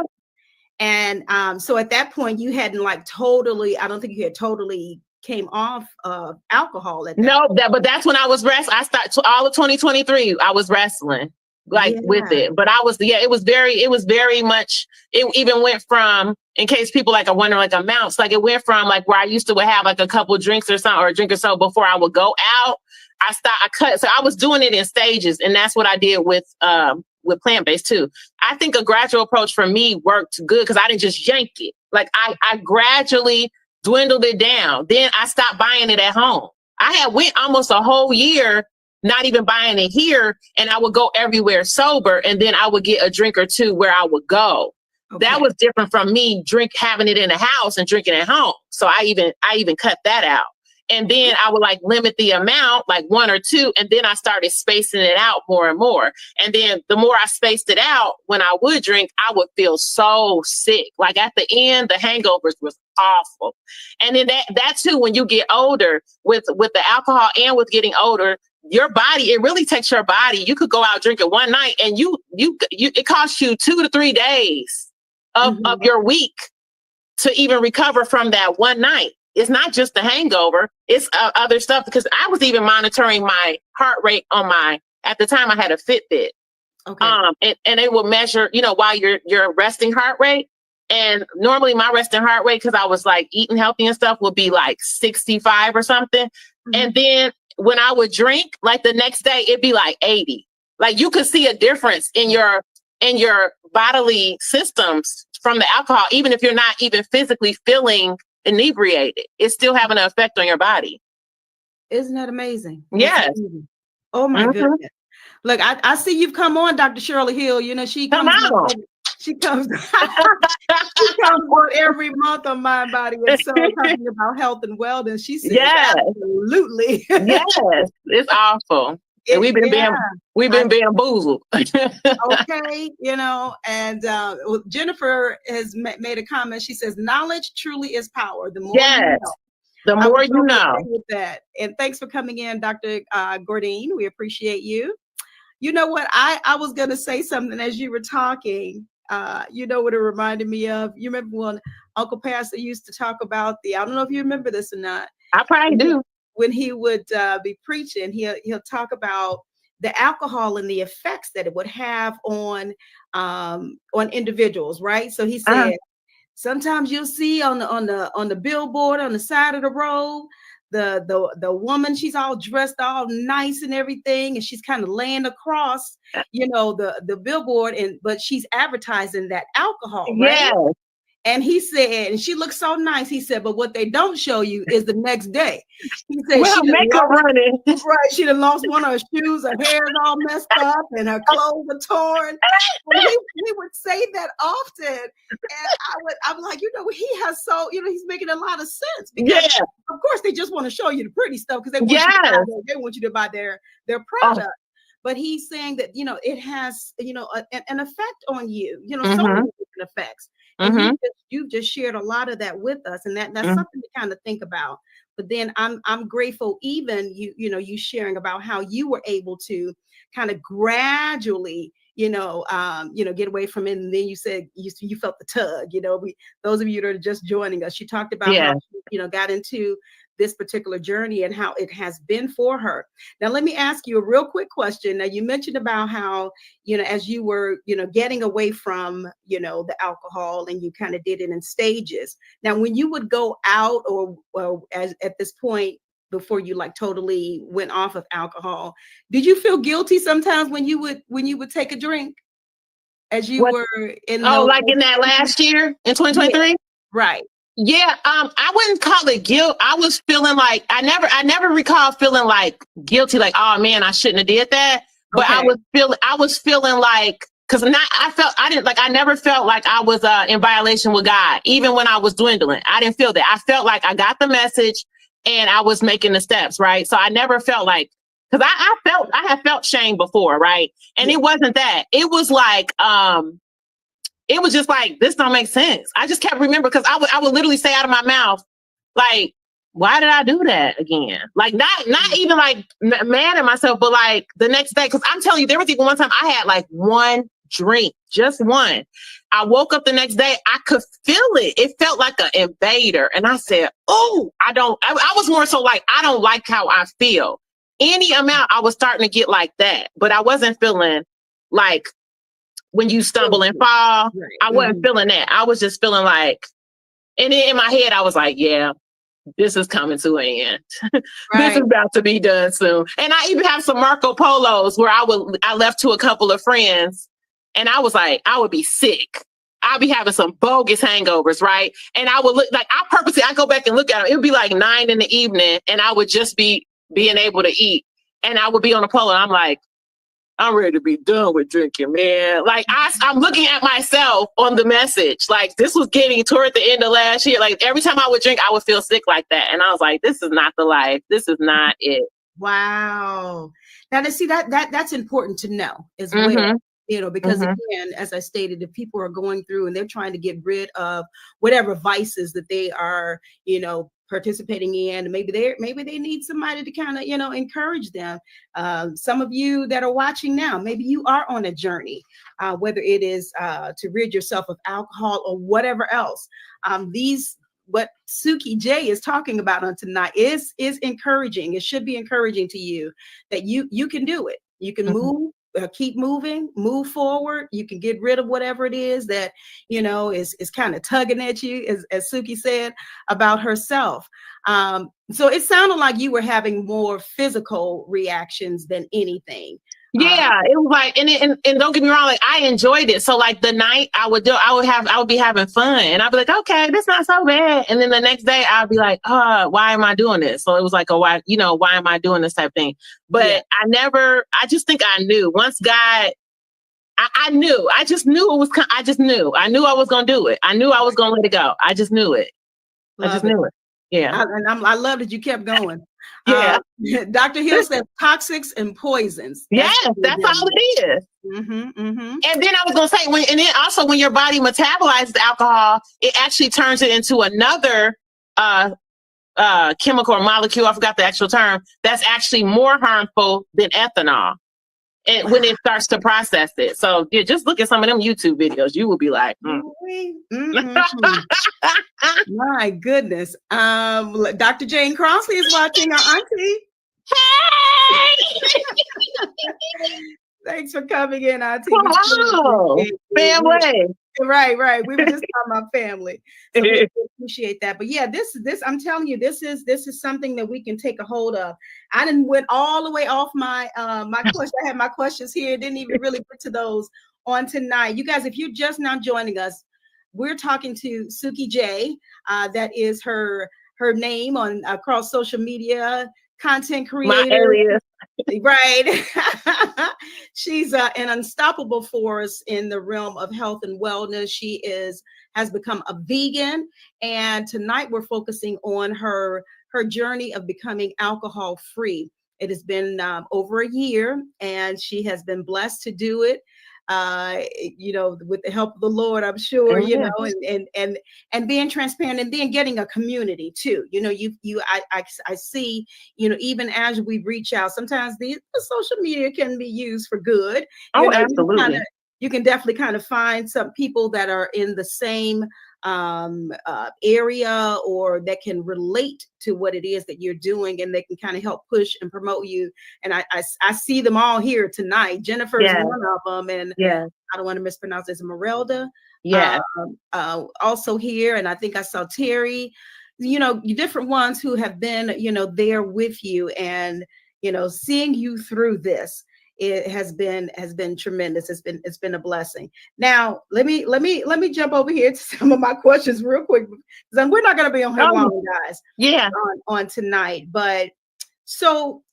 And so at that point, you hadn't like totally, I don't think you had totally came off alcohol at that point. But that's when I was wrestling. I started all of 2023. I was wrestling with it. But I was, it was very much, it even went from, in case people like are wondering like amounts, like it went from like where I used to have like a couple drinks or something or a drink or so before I would go out. I cut. So I was doing it in stages, and that's what I did with plant-based too. I think a gradual approach for me worked good because I didn't just yank it. Like I gradually dwindled it down. Then I stopped buying it at home. I had went almost a whole year not even buying it here, and I would go everywhere sober, and then I would get a drink or two where I would go. Okay. That was different from me having it in the house and drinking at home. So I even cut that out. And then I would like limit the amount, like 1 or 2. And then I started spacing it out more and more. And then the more I spaced it out, when I would drink, I would feel so sick. Like at the end, the hangovers was awful. And then that too, when you get older with the alcohol and with getting older, your body, it really takes your body. You could go out drinking one night and it costs you 2 to 3 days of your week to even recover from that one night. It's not just the hangover, it's other stuff, because I was even monitoring my heart rate at the time I had a Fitbit. Okay. And it will measure, while your resting heart rate. And normally my resting heart rate, because I was like eating healthy and stuff, would be like 65 or something. Mm-hmm. And then when I would drink, like the next day, it'd be like 80. Like you could see a difference in your bodily systems from the alcohol, even if you're not even physically feeling inebriated. It's still having an effect on your body. Isn't that amazing? Yes. Amazing. Oh my goodness. Look, I see you've come on, Dr. Shirley Hill. She comes on. She comes on every month on Mind, Body, and Soul, talking about health and wellness. She says, yes, absolutely. Yes, it's awful. And we've been bamboozled. Okay, and Jennifer has made a comment. She says, knowledge truly is power. The more you know. The more you know. With that. And thanks for coming in, Dr. Gordine. We appreciate you. You know what? I was going to say something as you were talking. You know what it reminded me of? You remember when Uncle Pastor used to talk about I don't know if you remember this or not. I probably do. When he would be preaching, he'll talk about the alcohol and the effects that it would have on individuals, right? So he said, sometimes you'll see on the billboard on the side of the road, the woman, she's all dressed all nice and everything, and she's kind of laying across, the billboard, but she's advertising that alcohol, right? Yes. And he said, and she looks so nice. He said, but what they don't show you is the next day. He said, makeup running. Right. She done lost one of her shoes. Her hair's all messed up and her clothes are torn. And he would say that often. And I'm like, he has he's making a lot of sense. Because of course they just want to show you the pretty stuff because they want you to buy their product. But he's saying that, it has, an effect on you, so many different effects. And you've just shared a lot of that with us, and that's something to kind of think about. But then I'm grateful, even you sharing about how you were able to kind of gradually, get away from it. And then you said you felt the tug. Those of you that are just joining us, she talked about how she, got into this particular journey and how it has been for her. Now, let me ask you a real quick question. Now, you mentioned about how, as you were, getting away from, the alcohol, and you kind of did it in stages. Now, when you would go out or at this point, before you like totally went off of alcohol, did you feel guilty sometimes when you would take a drink as you were in? Like in that last year in 2023? Yeah, right. Yeah, I wouldn't call it guilt. I was feeling like I never recall feeling like guilty, like, oh man, I shouldn't have did that. But I was feeling like, I never felt like I was in violation with God, even when I was dwindling. I didn't feel that. I felt like I got the message and I was making the steps, right? So I never felt like, because I have felt shame before, right? And it wasn't that. It was like, it was just like, this don't make sense. I just kept remembering, because I would literally say out of my mouth, like, why did I do that again? Like, not even like mad at myself, but like the next day, because I'm telling you, there was even one time I had like one drink, just one. I woke up the next day, I could feel it. It felt like an invader. And I said, oh, I was more so like, I don't like how I feel. Any amount, I was starting to get like that, but I wasn't feeling like, when you stumble and fall, I wasn't feeling that. I was just feeling like, and then in my head, I was like, yeah, this is coming to an end. This Right. is about to be done soon. And I even have some Marco Polos where I left to a couple of friends, and I was like, I would be sick. I'd be having some bogus hangovers, right? And I would look like I go back and look at it. It would be like 9 in the evening, and I would just be being able to eat. And I would be on a polo. And I'm like, I'm ready to be done with drinking, man. Like I'm looking at myself on the message. Like this was getting toward the end of last year. Like every time I would drink, I would feel sick like that. And I was like, this is not the life. This is not it. Wow. Now to see that's important to know as well. You know, because again, as I stated, if people are going through and they're trying to get rid of whatever vices that they are, you know, participating in, maybe they need somebody to kind of, you know, encourage them. Some of you that are watching now, maybe you are on a journey, whether it is to rid yourself of alcohol or whatever else. What Suki J is talking about on tonight is encouraging. It should be encouraging to you that you can do it. You can move. Keep moving, move forward. You can get rid of whatever it is that, you know, is kind of tugging at you, as Suki said about herself. So it sounded like you were having more physical reactions than anything. Yeah, it was like, and don't get me wrong, like I enjoyed it. So like the night I would be having fun, and I'd be like, okay, that's not so bad. And then the next day I'd be like, why am I doing this? So it was like, why am I doing this type thing? But I just think I knew once God, I knew, I just knew it was, I knew I was going to do it. I knew I was going to let it go. I just knew it. Knew it. Yeah. I love that you kept going. Yeah. Dr. Hill says toxics and poisons. That's all it is. And then I was going to say, when your body metabolizes alcohol, it actually turns it into another chemical or molecule. I forgot the actual term. That's actually more harmful than ethanol. And when it starts to process it. So just look at some of them YouTube videos. You will be like, My goodness. Dr. Jane Crossley is watching, our auntie. Hey! Thanks for coming in, auntie. Family. Right. We were just talking about family. So we appreciate that. But yeah, this I'm telling you, this is something that we can take a hold of. I didn't went all the way off my my question. I had my questions here. Didn't even really get to those on tonight. You guys, if you're just now joining us, we're talking to Suki J. That is her name on across social media, content creator. My alias. Right. She's an unstoppable force in the realm of health and wellness. She has become a vegan, and tonight we're focusing on her journey of becoming alcohol free. It has been over a year, and she has been blessed to do it. You know, with the help of the Lord, I'm sure, you know, and being transparent, and then getting a community too. You know, I see, you know, even as we reach out, sometimes the social media can be used for good. You know, absolutely. You can definitely kind of find some people that are in the same area, or that can relate to what it is that you're doing, and they can kind of help push and promote you. And I see them all here tonight. Jennifer's one of them, and I don't want to mispronounce this, Merelda. Also here, and I think I saw Terry. You know, different ones who have been, you know, there with you, and you know, seeing you through this. It has been tremendous. It's been a blessing. Now let me jump over here to some of my questions real quick, because we're not going to be on here long, guys. Yeah, on tonight. But so,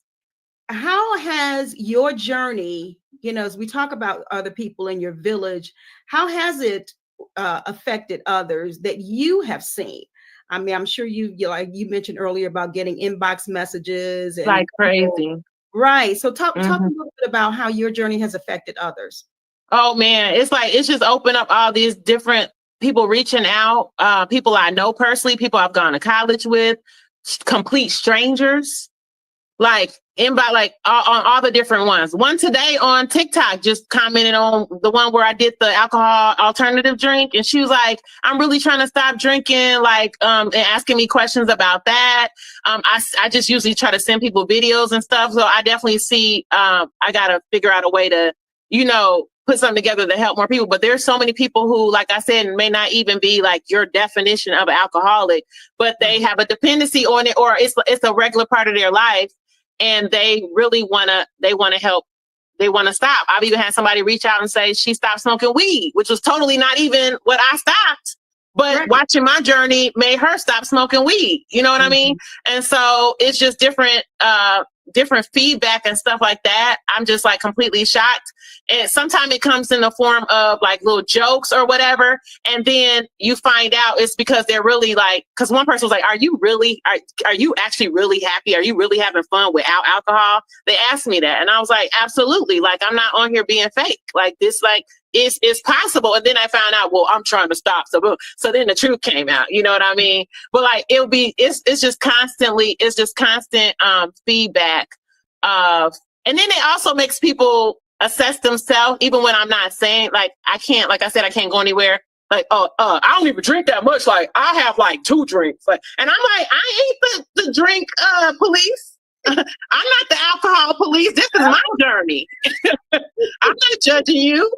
how has your journey, you know, as we talk about other people in your village, how has it affected others that you have seen? I mean, I'm sure you like you mentioned earlier about getting inbox messages and like crazy. Right. So talk a little bit about how your journey has affected others. Oh man, it's just opened up all these different people reaching out, people I know personally, people I've gone to college with, complete strangers, like on all the different ones. One today on TikTok just commented on the one where I did the alcohol alternative drink, and she was like, I'm really trying to stop drinking, like and asking me questions about that. I just usually try to send people videos and stuff, so I definitely see I gotta figure out a way to put something together to help more people. But there's so many people who, like I said, may not even be like your definition of an alcoholic, but they have a dependency on it, or it's a regular part of their life, and they really want to help. They want to stop. I've even had somebody reach out and say she stopped smoking weed, which was totally not even what I stopped. But watching my journey made her stop smoking weed. You know what I mean? And so it's just different feedback and stuff like that. I'm just like completely shocked. And sometimes it comes in the form of like little jokes or whatever. And then you find out it's because they're really like, because one person was like, are you actually really happy? Are you really having fun without alcohol? They asked me that. And I was like, absolutely. Like, I'm not on here being fake. Like this, like, it's possible. And then I found out, well, I'm trying to stop. So then the truth came out, you know what I mean? But like, it's just constant feedback of, and then it also makes people assess themselves, even when I'm not saying, like, I can't go anywhere. Like, I don't even drink that much. Like, I have like 2 drinks. Like, and I'm like, I ain't the drink police. I'm not the alcohol police. This is my journey. I'm not judging you.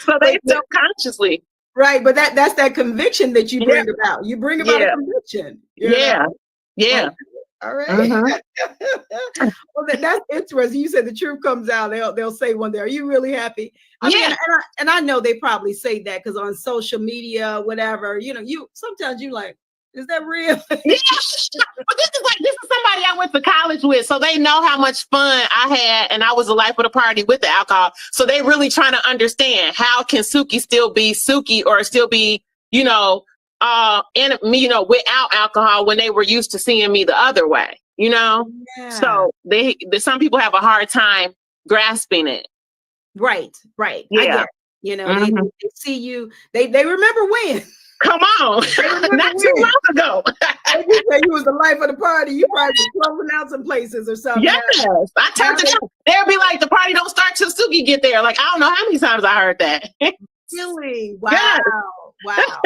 So they subconsciously. Right, but that's that conviction that you bring about. You bring about a conviction. Yeah. All right. Well, that's interesting. You said the truth comes out. They'll say one day, "Are you really happy?" I mean, and I know they probably say that because on social media, whatever, you sometimes you like, is that real? But this is somebody I went to college with, so they know how much fun I had, and I was the life of the party with the alcohol. So they really trying to understand, how can Suki still be Suki, or still be, without alcohol, when they were used to seeing me the other way, Yeah. So some people have a hard time grasping it. Right. Yeah. I get it. They see you. They remember when. Come on, not too long ago. You was the life of the party. You probably was closing out some places or something. Yes, I turned it. They'll be like, the party don't start till Suki get there. Like, I don't know how many times I heard that. Really? Wow. Yes. Wow.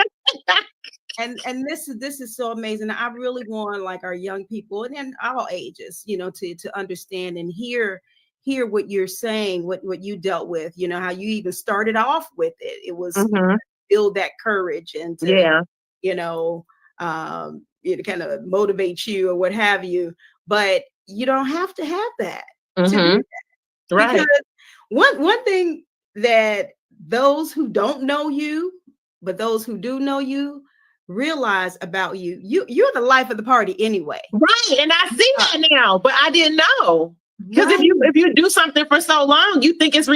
And this is so amazing. I really want like our young people and all ages, to understand and hear what you're saying, what you dealt with, how you even started off with it. It was build that courage and to, kind of motivate you or what have you. But you don't have to have that. To do that. Right. Because one thing that those who don't know you, but those who do know you, realize about you're the life of the party anyway. Right. And I see that now, but I didn't know. Because if you do something for so long, you think it's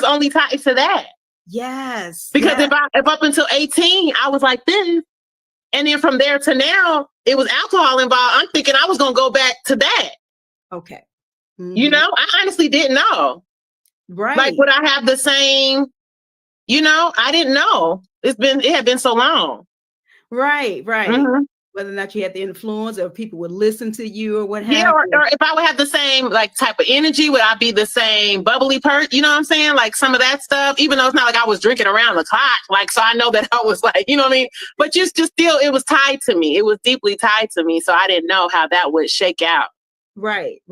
only tied to that. Yes. Because if up until 18, I was like this, and then from there to now, it was alcohol involved, I'm thinking I was going to go back to that. Okay. I honestly didn't know. Right. Like, would I have the same, I didn't know. It had been so long. Right. Whether or not you had the influence, or people would listen to you, or what have you. Yeah, or if I would have the same like type of energy, would I be the same bubbly person? You know what I'm saying? Like some of that stuff, even though it's not like I was drinking around the clock. Like, so I know that I was like, you know what I mean? But just still, it was tied to me. It was deeply tied to me. So I didn't know how that would shake out. Right.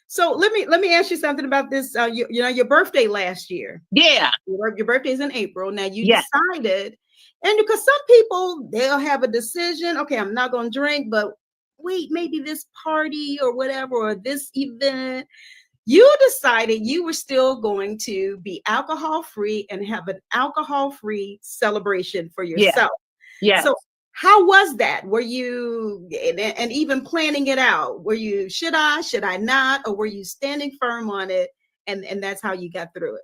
So let me ask you something about this. Your birthday last year. Yeah. Your birthday's in April. Now you decided. And because some people, they'll have a decision, okay, I'm not going to drink, but wait, maybe this party or whatever, or this event, you decided you were still going to be alcohol-free and have an alcohol-free celebration for yourself. Yeah. So how was that? Were you, and even planning it out, were you, should I not, or were you standing firm on it, and that's how you got through it?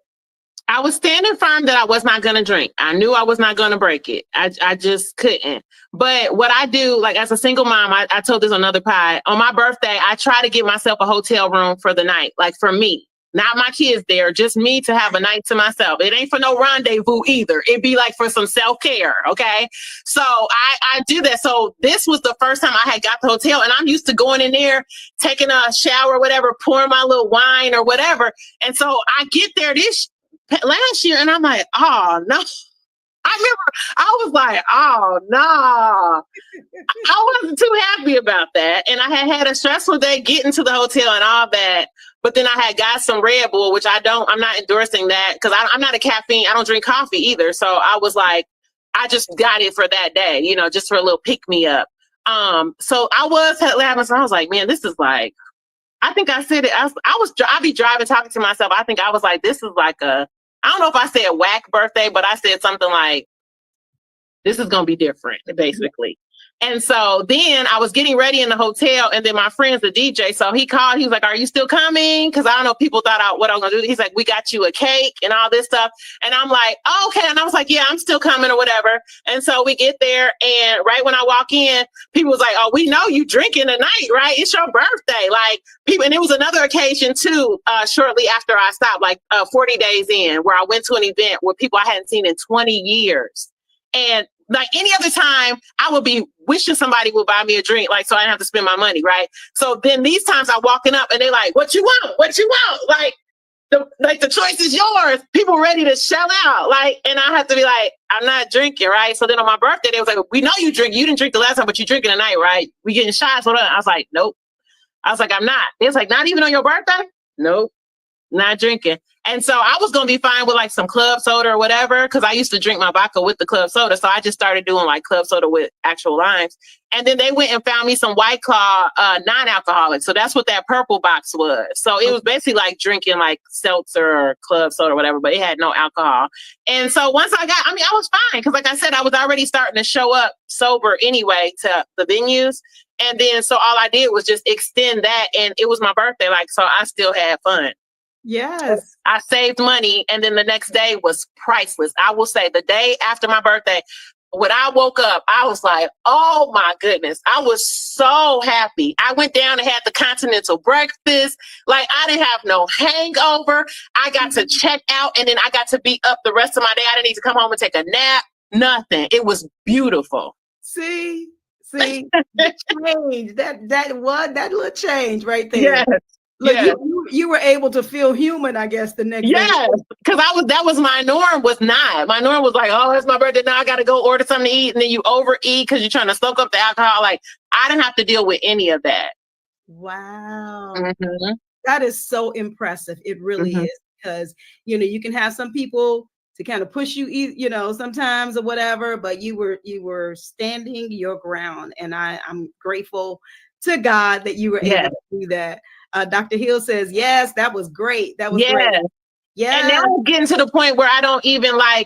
I was standing firm that I was not going to drink. I knew I was not going to break it. I just couldn't. But what I do, like as a single mom, I told this on another pod, on my birthday, I try to get myself a hotel room for the night. Like for me, not my kids there, just me to have a night to myself. It ain't for no rendezvous either. It'd be like for some self-care. Okay. So I do that. So this was the first time I had got the hotel, and I'm used to going in there, taking a shower, or whatever, pouring my little wine or whatever. And so I get there last year, and I'm like, oh no. I remember I was like, oh no. I wasn't too happy about that. And I had a stressful day getting to the hotel and all that. But then I had got some Red Bull, which I'm not endorsing that because I'm not a caffeine. I don't drink coffee either. So I was like, I just got it for that day, you know, just for a little pick me up. So I was like, man, this is like, I think I said it. I'd be driving, talking to myself. I think I was like, this is like I don't know if I said whack birthday, but I said something like, this is going to be different, basically. And so then I was getting ready in the hotel, and then my friend's the DJ. So he called. He was like, are you still coming? Because I don't know if people thought what I was going to do. He's like, we got you a cake and all this stuff. And I'm like, oh, okay. And I was like, yeah, I'm still coming or whatever. And so we get there, and right when I walk in, people was like, oh, we know you drinking tonight, right? It's your birthday. Like people, and it was another occasion too, shortly after I stopped, like 40 days in, where I went to an event with people I hadn't seen in 20 years. And like any other time, I would be wishing somebody would buy me a drink, like, so I didn't have to spend my money, right? So then these times I'm walking up and they're like, what you want? What you want? Like the choice is yours. People ready to shell out. Like, and I have to be like, I'm not drinking, right? So then on my birthday, they was like, we know you drink. You didn't drink the last time, but you drinking tonight, right? We getting shots. What up? I was like, nope. I was like, I'm not. It's like, not even on your birthday? Nope. Not drinking. And so I was going to be fine with like some club soda or whatever, because I used to drink my vodka with the club soda. So I just started doing like club soda with actual limes. And then they went and found me some White Claw non-alcoholic. So that's what that purple box was. So it was basically like drinking like seltzer or club soda or whatever, but it had no alcohol. And so once I was fine. Because like I said, I was already starting to show up sober anyway to the venues. And then so all I did was just extend that. And it was my birthday. Like, so I still had fun. Yes. I saved money, and then the next day was priceless. I will say the day after my birthday, when I woke up, I was like, oh my goodness. I was so happy. I went down and had the continental breakfast. Like I didn't have no hangover. I got to check out, and then I got to be up the rest of my day. I didn't need to come home and take a nap. Nothing. It was beautiful. See, the change, that little change right there. Yes. Look, yes. You were able to feel human, I guess, the next day. Yes, because that was my norm. Was not my norm. Was like, oh, it's my birthday now. I got to go order something to eat, and then you overeat because you're trying to soak up the alcohol. Like I didn't have to deal with any of that. Wow, mm-hmm. That is so impressive. It really is, because you can have some people to kind of push you, sometimes or whatever, but you were standing your ground, and I'm grateful to God that you were able to do that. Dr. Hill says, yes, that was great. That was great. Yeah. And now I'm getting to the point where I don't even I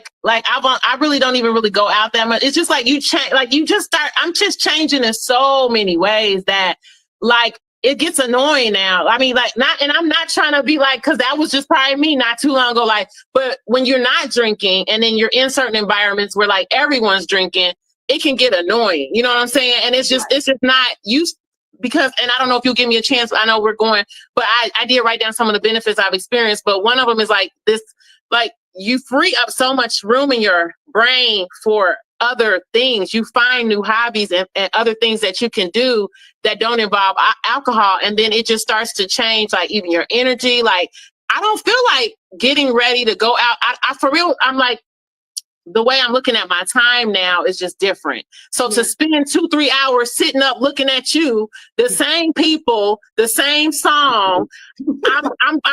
really don't even really go out that much. It's just like you change, like you just start, I'm just changing in so many ways that like it gets annoying now. I mean, and I'm not trying to be like, cause that was just probably me not too long ago. Like, but when you're not drinking and then you're in certain environments where like everyone's drinking, it can get annoying. You know what I'm saying? And it's just not used. Because, and I don't know if you'll give me a chance, I know we're going, but I did write down some of the benefits I've experienced. But one of them is like this, like you free up so much room in your brain for other things. You find new hobbies and other things that you can do that don't involve alcohol. And then it just starts to change, like even your energy. Like, I don't feel like getting ready to go out. I for real, I'm like, the way I'm looking at my time now is just different. So to spend 2-3 hours sitting up looking at you, the same people, the same song, I'm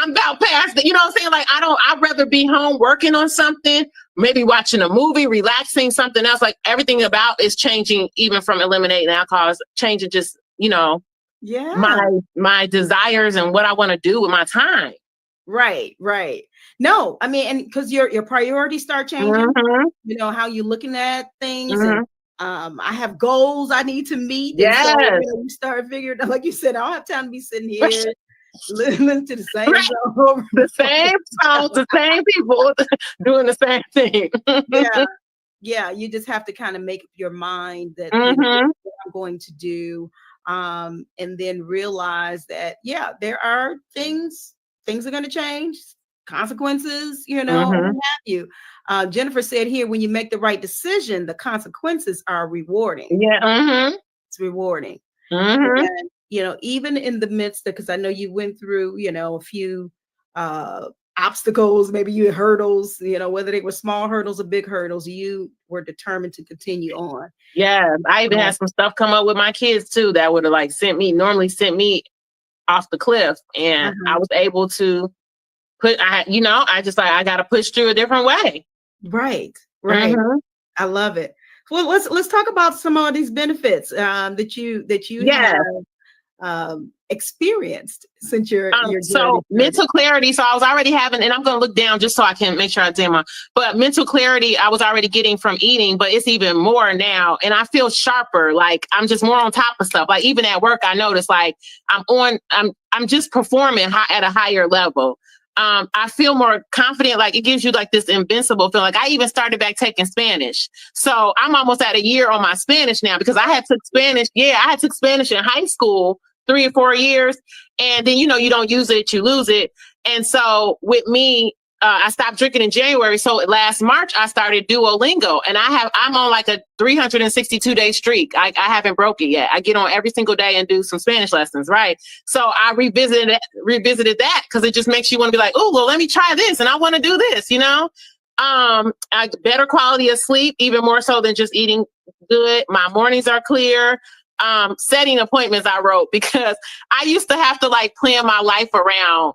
about past it. You know what I'm saying? Like I'd rather be home working on something, maybe watching a movie, relaxing, something else. Like everything about is changing, even from eliminating alcohol, is changing just, my desires and what I want to do with my time. Right. No, I mean, and because your priorities start changing, how you're looking at things. And, I have goals I need to meet. Yes. And so, you start figuring out, like you said, I don't have time to be sitting here listening to the same song. The same songs, the same people doing the same thing. Yeah. You just have to kind of make up your mind that what I'm going to do. And then realize that, there are things are going to change. Consequences, what have you. Jennifer said here, when you make the right decision, the consequences are rewarding. It's rewarding. And, even in the midst of, because I know you went through, a few obstacles, maybe you had hurdles, whether they were small hurdles or big hurdles, you were determined to continue on. Yeah, I even had some stuff come up with my kids too that would have normally sent me off the cliff, and I was able to I got to push through a different way. Right. I love it. Well, let's talk about some of these benefits that you have experienced since your so mental clarity. So I was already having, and I'm going to look down just so I can make sure I demo. But mental clarity, I was already getting from eating, but it's even more now, and I feel sharper. Like I'm just more on top of stuff. Like even at work, I notice like I'm just performing at a higher level. I feel more confident. Like it gives you like this invincible feeling. Like I even started back taking Spanish. So I'm almost at a year on my Spanish now because I had took Spanish. Yeah, I had took Spanish in high school 3 or 4 years. And then, you don't use it, you lose it. And so with me, I stopped drinking in January. So last March, I started Duolingo, and I'm on like a 362-day streak. I haven't broke it yet. I get on every single day and do some Spanish lessons, right? So I revisited that because it just makes you want to be like, oh, well, let me try this, and I want to do this, better quality of sleep, even more so than just eating good. My mornings are clear. Setting appointments I wrote because I used to have to like plan my life around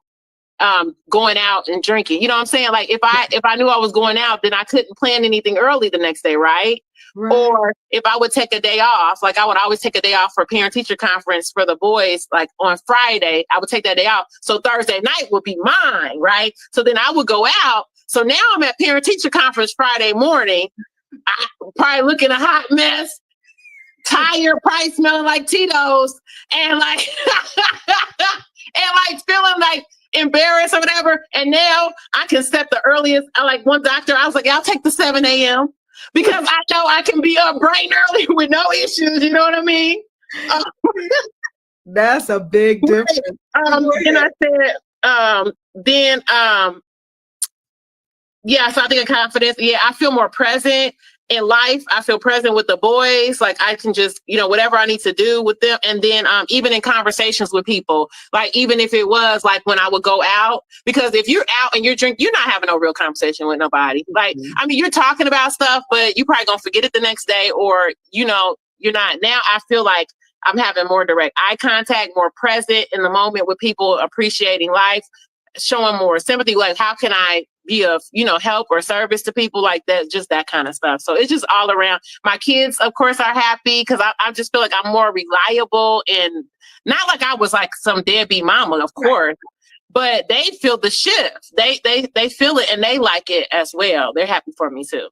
going out and drinking. You know what I'm saying? Like if I knew I was going out, then I couldn't plan anything early the next day, right? Or if I would take a day off, like I would always take a day off for parent teacher conference for the boys, like on Friday, I would take that day off. So Thursday night would be mine, right? So then I would go out. So now I'm at parent teacher conference Friday morning. I probably looking a hot mess, tired, probably smelling like Tito's, and like feeling like embarrassed or whatever. And now I can set the earliest. Like one doctor, I was like, I'll take the 7 a.m. because I know I can be up bright and early with no issues. You know what I mean? That's a big difference. And I said, so I think of confidence. Yeah, I feel more present in life. I feel present with the boys. Like I can just, whatever I need to do with them. And then even in conversations with people, like even if it was like when I would go out, because if you're out and you're drinking, you're not having no real conversation with nobody. Like, I mean, you're talking about stuff, but you probably gonna forget it the next day, or, you're not. Now I feel like I'm having more direct eye contact, more present in the moment with people, appreciating life, showing more sympathy. Like, how can I be of, help or service to people like that, just that kind of stuff. So it's just all around. My kids, of course, are happy because I just feel like I'm more reliable, and not like I was like some deadbeat mama, of course, but they feel the shift. They feel it and they like it as well. They're happy for me too.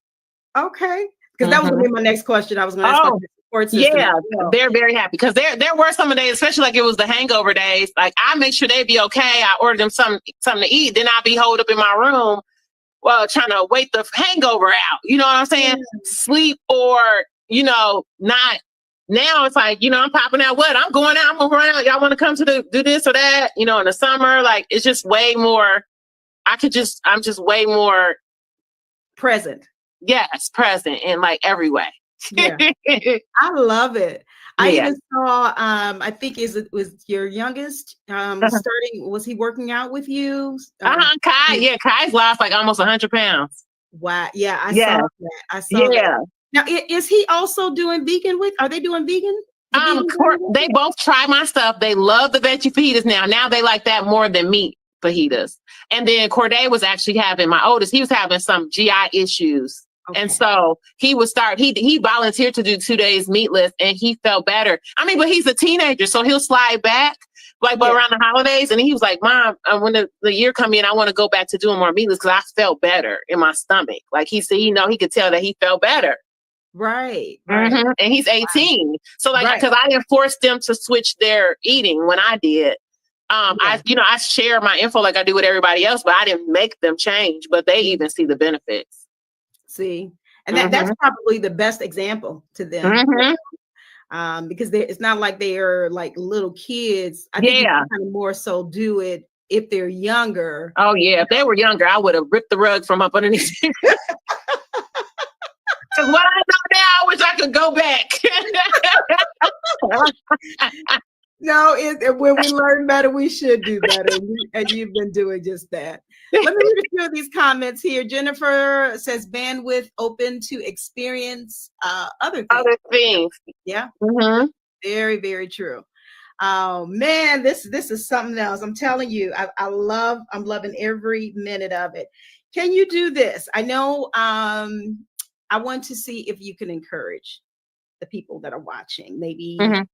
Okay. Because that was gonna be my next question. I was going to ask about the support system. Yeah, they're very happy because there were some days, especially like it was the hangover days. Like I make sure they'd be okay. I ordered them something to eat. Then I'd be holed up in my room, trying to wait the hangover out. You know what I'm saying? Sleep or not. Now it's like I'm popping out. What I'm going out. I'm gonna run out. Y'all want to come to do this or that? In the summer, like it's just way more. I'm just way more present. Yes, present in like every way. Yeah. I love it. I even saw, I think it was your youngest starting, was he working out with you? Kai. Kai's lost like almost 100 pounds. Wow. Yeah, I saw that. I saw that. Now, is he also doing vegan are they doing vegan? They both try my stuff. They love the veggie fajitas now. Now they like that more than meat fajitas. And then Corday was actually my oldest, he was having some GI issues. Okay. And so he volunteered to do 2 days meatless, and he felt better. I mean, but he's a teenager, so he'll slide back but around the holidays. And he was like, Mom, when the year come in, I want to go back to doing more meatless because I felt better in my stomach. Like he said, he could tell that he felt better. Right. Mm-hmm. And he's 18. Wow. So because I didn't force them to switch their eating when I did. I share my info like I do with everybody else, but I didn't make them change, but they even see the benefits. See, and that's probably the best example to them. Because it's not like they are like little kids. I think you kind of more so do it if they're younger. Oh yeah, if they were younger, I would have ripped the rug from up underneath. Because what I know now, I wish I could go back. No, when we learn better, we should do better. And you've been doing just that. Let me read a few of these comments here. Jennifer says bandwidth open to experience other things. Other things. Yeah. Mm-hmm. Very, very true. Oh man, this is something else. I'm telling you, I'm loving every minute of it. Can you do this? I know I want to see if you can encourage the people that are watching. Maybe Mhm.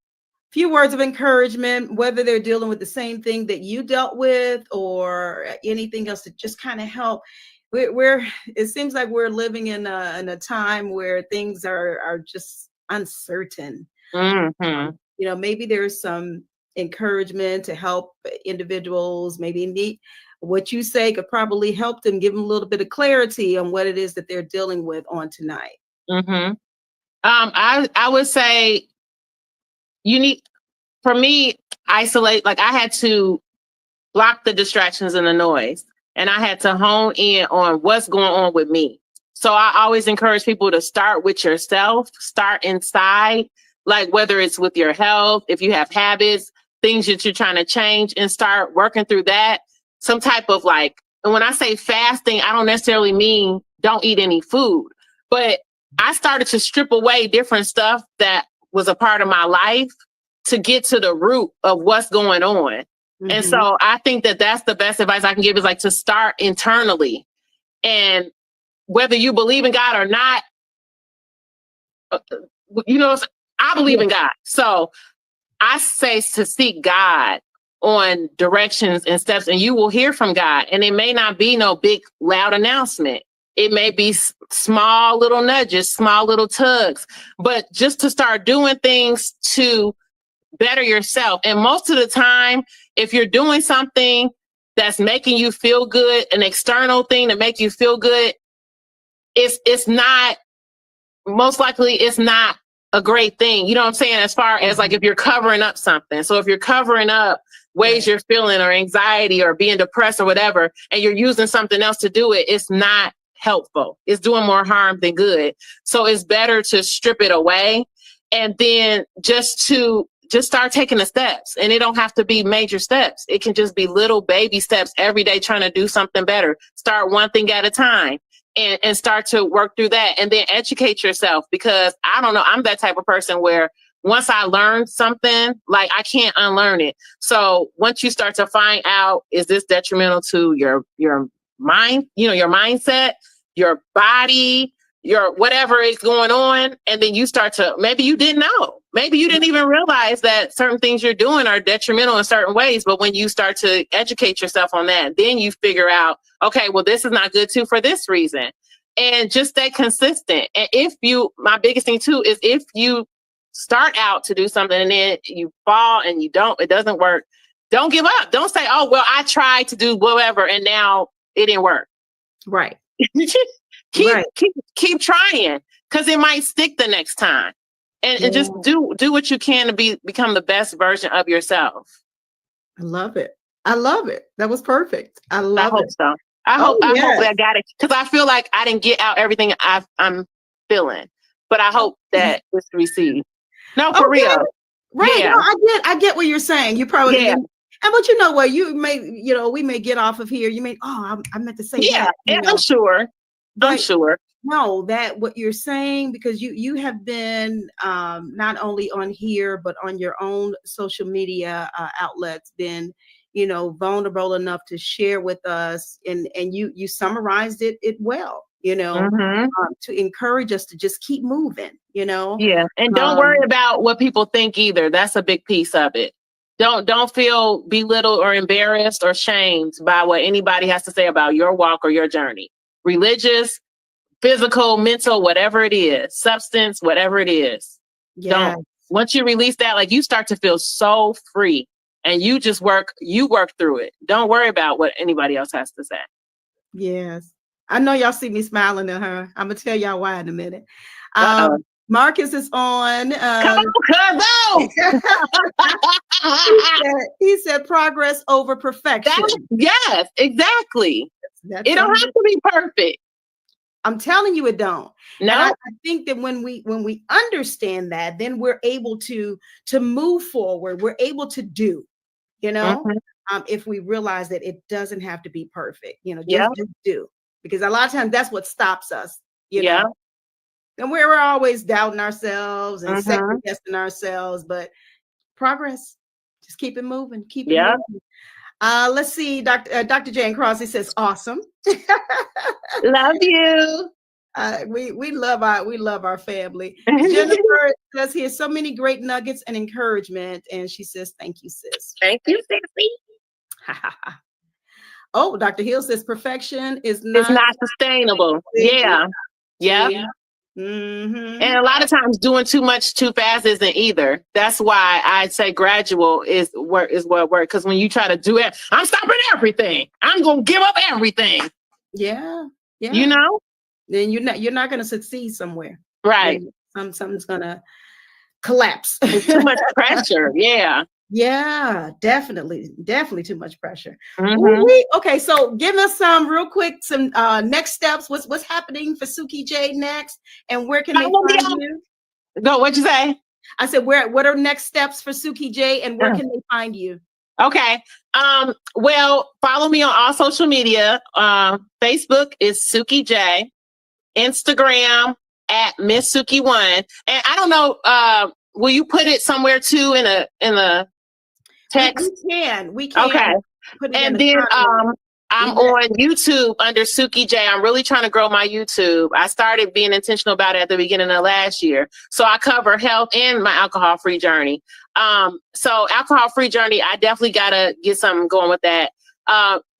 few words of encouragement, whether they're dealing with the same thing that you dealt with or anything else to just kind of help. We're it seems like we're living in a time where things are just uncertain. Mhm. You know, maybe there's some encouragement to help individuals, maybe need what you say could probably help them, give them a little bit of clarity on what it is that they're dealing with on tonight. Mhm. I would say you need, for me, isolate. Like I had to block the distractions and the noise, and I had to hone in on what's going on with me. So I always encourage people to start with yourself, start inside, like whether it's with your health, if you have habits, things that you're trying to change, and start working through that. Some type of like, and when I say fasting, I don't necessarily mean don't eat any food, but I started to strip away different stuff that was a part of my life to get to the root of what's going on. And Mhm. so I think that that's the best advice I can give, is like to start internally. And whether you believe in God or not, uh, you know, I believe Yeah. in God. So I say to seek God on directions and steps, and you will hear from God. And it may not be no big, loud announcement. It may be small little nudges, small little tugs, but just to start doing things to better yourself. And most of the time, if you're doing something that's making you feel good, an external thing to make you feel good, it's not, most likely it's not a great thing. You know what I'm saying? As far as like if you're covering up something. So if you're covering up ways you're feeling or anxiety or being depressed or whatever, and you're using something else to do it, it's not helpful. It's doing more harm than good. So it's better to strip it away and then just start taking the steps. And it don't have to be major steps. It can just be little baby steps every day, trying to do something better. Start one thing at a time. And start to work through that, and then educate yourself, because I don't know, I'm that type of person where once I learn something, like I can't unlearn it. So once you start to find out, is this detrimental to your mind, your mindset, your body, your whatever is going on, and then you start to, maybe you didn't know. Maybe you didn't even realize that certain things you're doing are detrimental in certain ways. But when you start to educate yourself on that, then you figure out, okay, well, this is not good too for this reason. And just stay consistent. And my biggest thing too is if you start out to do something and then you fall and it doesn't work, don't give up. Don't say, oh, well, I tried to do whatever and now it didn't work. Right. keep trying, because it might stick the next time. And just do what you can to become the best version of yourself. I love it. I love it. That was perfect. I love hope it. so. I hope yes. that I got it, because I feel like I didn't get out everything I'm feeling, but I hope that it's received. No, for real. Right. Yeah. No, I get what you're saying. You probably, Yeah. but you know what? You may, we may get off of here. You may, I meant to say that. Yeah, I'm sure. I'm sure. No, that what you're saying, because you have been not only on here, but on your own social media outlets, been, vulnerable enough to share with us, and you summarized it well, to encourage us to just keep moving, Yeah. And don't worry about what people think either. That's a big piece of it. Don't feel belittled or embarrassed or shamed by what anybody has to say about your walk or your journey. Religious, physical, mental, whatever it is, substance, whatever it is. Yeah. Once you release that, like, you start to feel so free, and you work through it. Don't worry about what anybody else has to say. Yes. I know y'all see me smiling at her. I'm gonna tell y'all why in a minute. Marcus is on. Come on, he said progress over perfection. Yes, exactly. It don't have to be perfect. I'm telling you, it don't. No. And I think that when we understand that, then we're able to move forward. We're able to do, if we realize that it doesn't have to be perfect, just do. Because a lot of times that's what stops us, know. And we're always doubting ourselves and second guessing ourselves, but progress Just keep it moving. Keep it Yeah. moving. Let's see. Dr. Jane Crosby says, awesome. Love you. We love our family. Jennifer says here's so many great nuggets and encouragement. And she says, thank you, sis. Thank you, Sissy. Oh, Dr. Hill says perfection is It's not sustainable. Yeah. Yeah. Mm-hmm. And a lot of times doing too much too fast isn't either. That's why I'd say gradual is what works. Because when you try to do it, I'm stopping everything. I'm gonna give up everything. Yeah. Yeah. You know? Then you're not gonna succeed somewhere. Right. Something's gonna collapse. It's too much pressure. Yeah. Yeah, definitely too much pressure. Mm-hmm. Okay, so give us some real quick some next steps. What's happening for Suki J next, and where can they find you? Go. What'd you say? I said, what are next steps for Suki J, and where can they find you? Okay. Well, follow me on all social media. Facebook is Suki J. Instagram at Miss Suki 1. And I don't know. Will you put it somewhere too in a text? We can. Okay. And then I'm on YouTube under Suki J. I'm really trying to grow my YouTube. I started being intentional about it at the beginning of last year. So I cover health and my alcohol-free journey. So alcohol-free journey, I definitely got to get something going with that.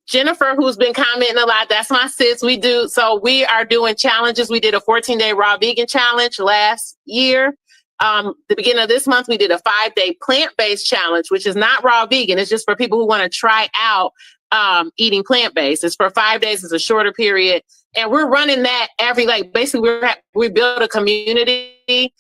Jennifer, who's been commenting a lot, that's my sis. We are doing challenges. We did a 14-day raw vegan challenge last year. The beginning of this month, we did a 5-day plant-based challenge, which is not raw vegan. It's just for people who want to try out eating plant-based. It's for 5 days. It's a shorter period. And we're running that basically we build a community.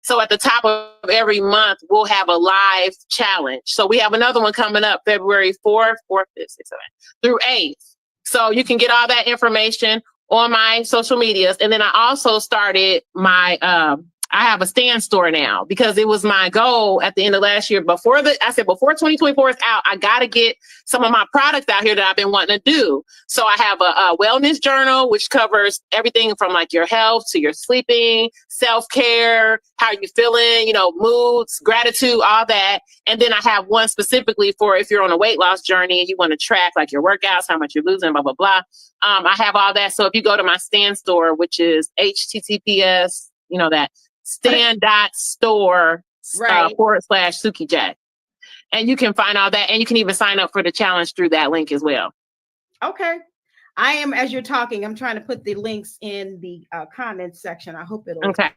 So at the top of every month, we'll have a live challenge. So we have another one coming up February 4th, 5th, 6th, 7th through 8th. So you can get all that information on my social medias. And then I also started my, I have a stand store now because it was my goal at the end of last year. Before 2024 is out, I got to get some of my products out here that I've been wanting to do. So I have a wellness journal, which covers everything from like your health to your sleeping, self-care, how you feeling, moods, gratitude, all that. And then I have one specifically for if you're on a weight loss journey and you want to track like your workouts, how much you're losing, blah, blah, blah. I have all that. So if you go to my stand store, which is https, that stand.store /Suki J. And you can find all that. And you can even sign up for the challenge through that link as well. Okay. I am, as you're talking, I'm trying to put the links in the comments section. I hope it'll. Okay.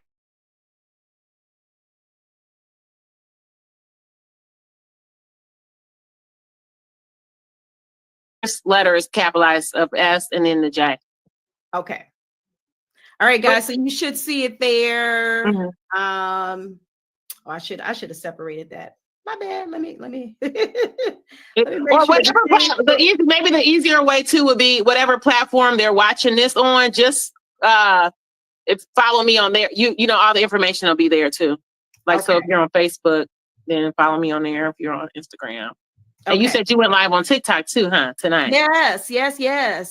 First letter is capitalized of S and then the J. Okay. All right, guys. So you should see it there. Mm-hmm. I should have separated that. My bad. Let me. Maybe the easier way too would be whatever platform they're watching this on. Just follow me on there. You know all the information will be there too. So if you're on Facebook, then follow me on there. If you're on Instagram. And you said you went live on TikTok too, huh? Tonight. Yes. Okay. I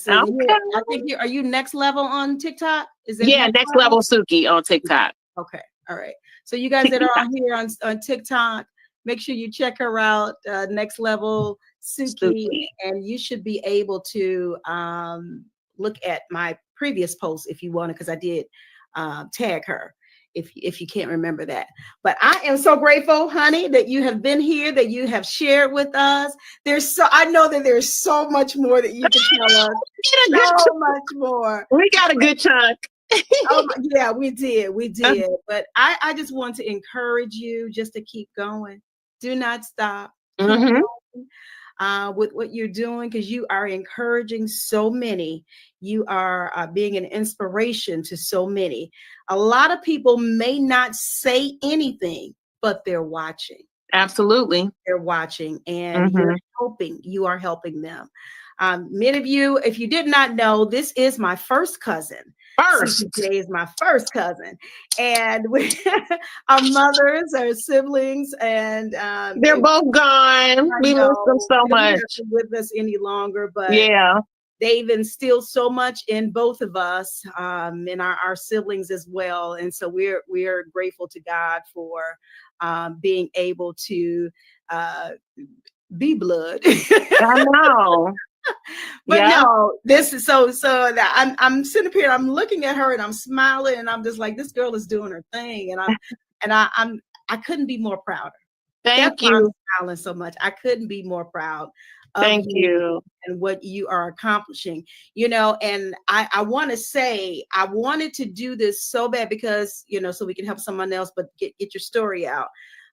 think are you next level on TikTok? Is it next level Suki on TikTok. Okay. All right. So you guys that are on here on TikTok, make sure you check her out. Next level Suki, and you should be able to look at my previous post if you want to, because I did tag her. If you can't remember that. But I am so grateful, honey, that you have been here, that you have shared with us. I know that there's so much more that you can tell us. So much more. We got a good chunk. Yeah, we did. But I just want to encourage you just to keep going. Do not stop. Mm-hmm. With what you're doing, because you are encouraging so many. You are being an inspiration to so many. A lot of people may not say anything, but they're watching. Absolutely. They're watching, and you are helping them. Many of you, if you did not know, this is my first cousin. Today is my first cousin, and our mothers, our siblings, and they're both gone. We miss them so much. With us any longer, but they've instilled so much in both of us, and our siblings as well. And so we're grateful to God for being able to be blood. I know. But Yeah. no, this is so that I'm sitting up here, I'm looking at her and I'm smiling and I'm just like, this girl is doing her thing. And I couldn't be more prouder. That's Thank why I'm you. smiling so much. I couldn't be more proud of Thank you. and what you are accomplishing, you know. And I want to say, I wanted to do this so bad because, you know, so we can help someone else, but get your story out.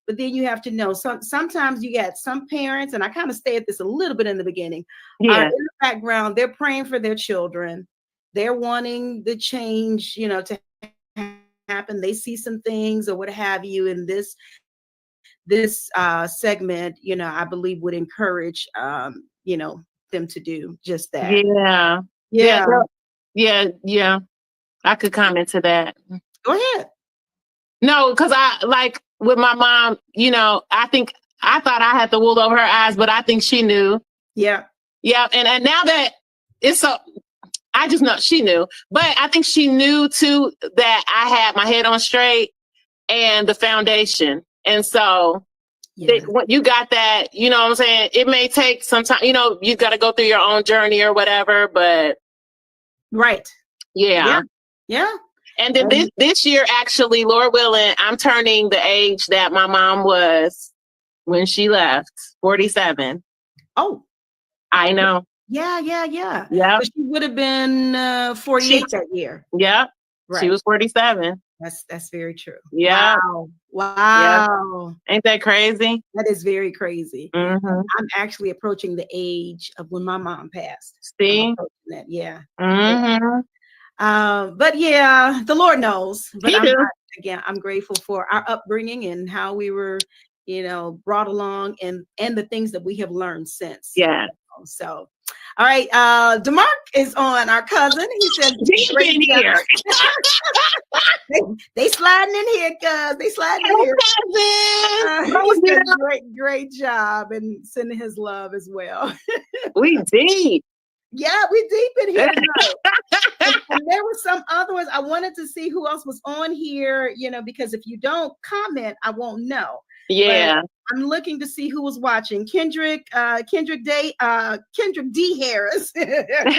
But then you have to know, sometimes you get some parents, and I kind of stay at this a little bit in the beginning, are Yeah. in the background, they're praying for their children. They're wanting the change, you know, to happen. They see some things or what have you in this segment, you know, I believe would encourage, you know, them to do just that. Yeah. Yeah. Yeah. I could comment to that. Go ahead. No, because I like with my mom, you know, I thought I had the wool over her eyes, but I think she knew. Yeah. Yeah. And now that it's so, I just know she knew, but I think she knew too that I had my head on straight and the foundation. And so what you got that, you know what I'm saying? It may take some time, you know, you got to go through your own journey or whatever, but right. Yeah. And then this year, actually, Lord willing, I'm turning the age that my mom was when she left, 47. Oh, I know. Yeah. Yeah. So she would have been 48 that year. Yeah. Right. She was 47. That's very true. Yeah. Wow. Yeah. Ain't that crazy? That is very crazy. Mm-hmm. I'm actually approaching the age of when my mom passed. See? That. Yeah. Mm-hmm. But yeah, the Lord knows. But I'm grateful for our upbringing and how we were, you know, brought along and the things that we have learned since. Yeah. So, all right. DeMarc is on, our cousin. He said, great here. they sliding in here, cuz they sliding in here. He said, great job, and sending his love as well. We deep. Yeah, we deep in here tonight. and there were some other ones. I wanted to see who else was on here, you know, because if you don't comment, I won't know. Yeah. But I'm looking to see who was watching. Kendrick D. Harris. Thanks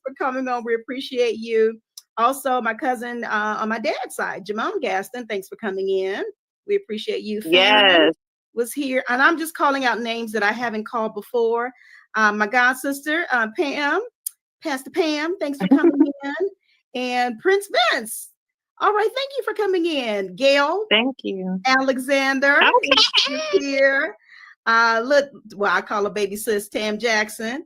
for coming on. We appreciate you. Also, my cousin on my dad's side, Jamon Gaston, thanks for coming in. We appreciate you. Yes. Was here. And I'm just calling out names that I haven't called before. My god sister, Pam, Pastor Pam, thanks for coming in. And Prince Vince. All right, thank you for coming in. Gail. Thank you. Alexander is here. Look, well, I call her baby sis Tam Jackson.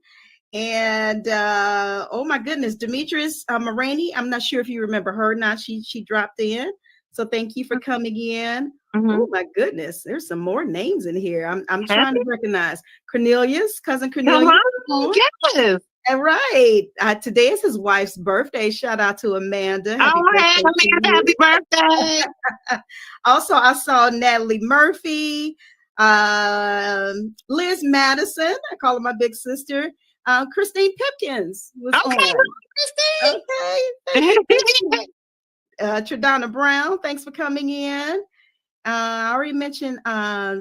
And oh my goodness, Demetrius Maraney. I'm not sure if you remember her or not. She dropped in. So thank you for coming in. Mm-hmm. Oh my goodness, there's some more names in here. I'm trying to recognize Cornelius, cousin Cornelius. Yes. All right. Today is his wife's birthday. Shout out to Amanda. Amanda, happy birthday. Also, I saw Natalie Murphy, Liz Madison. I call her my big sister. Christine Pipkins was on. Christine. Okay. Tradonna Brown, thanks for coming in. I already mentioned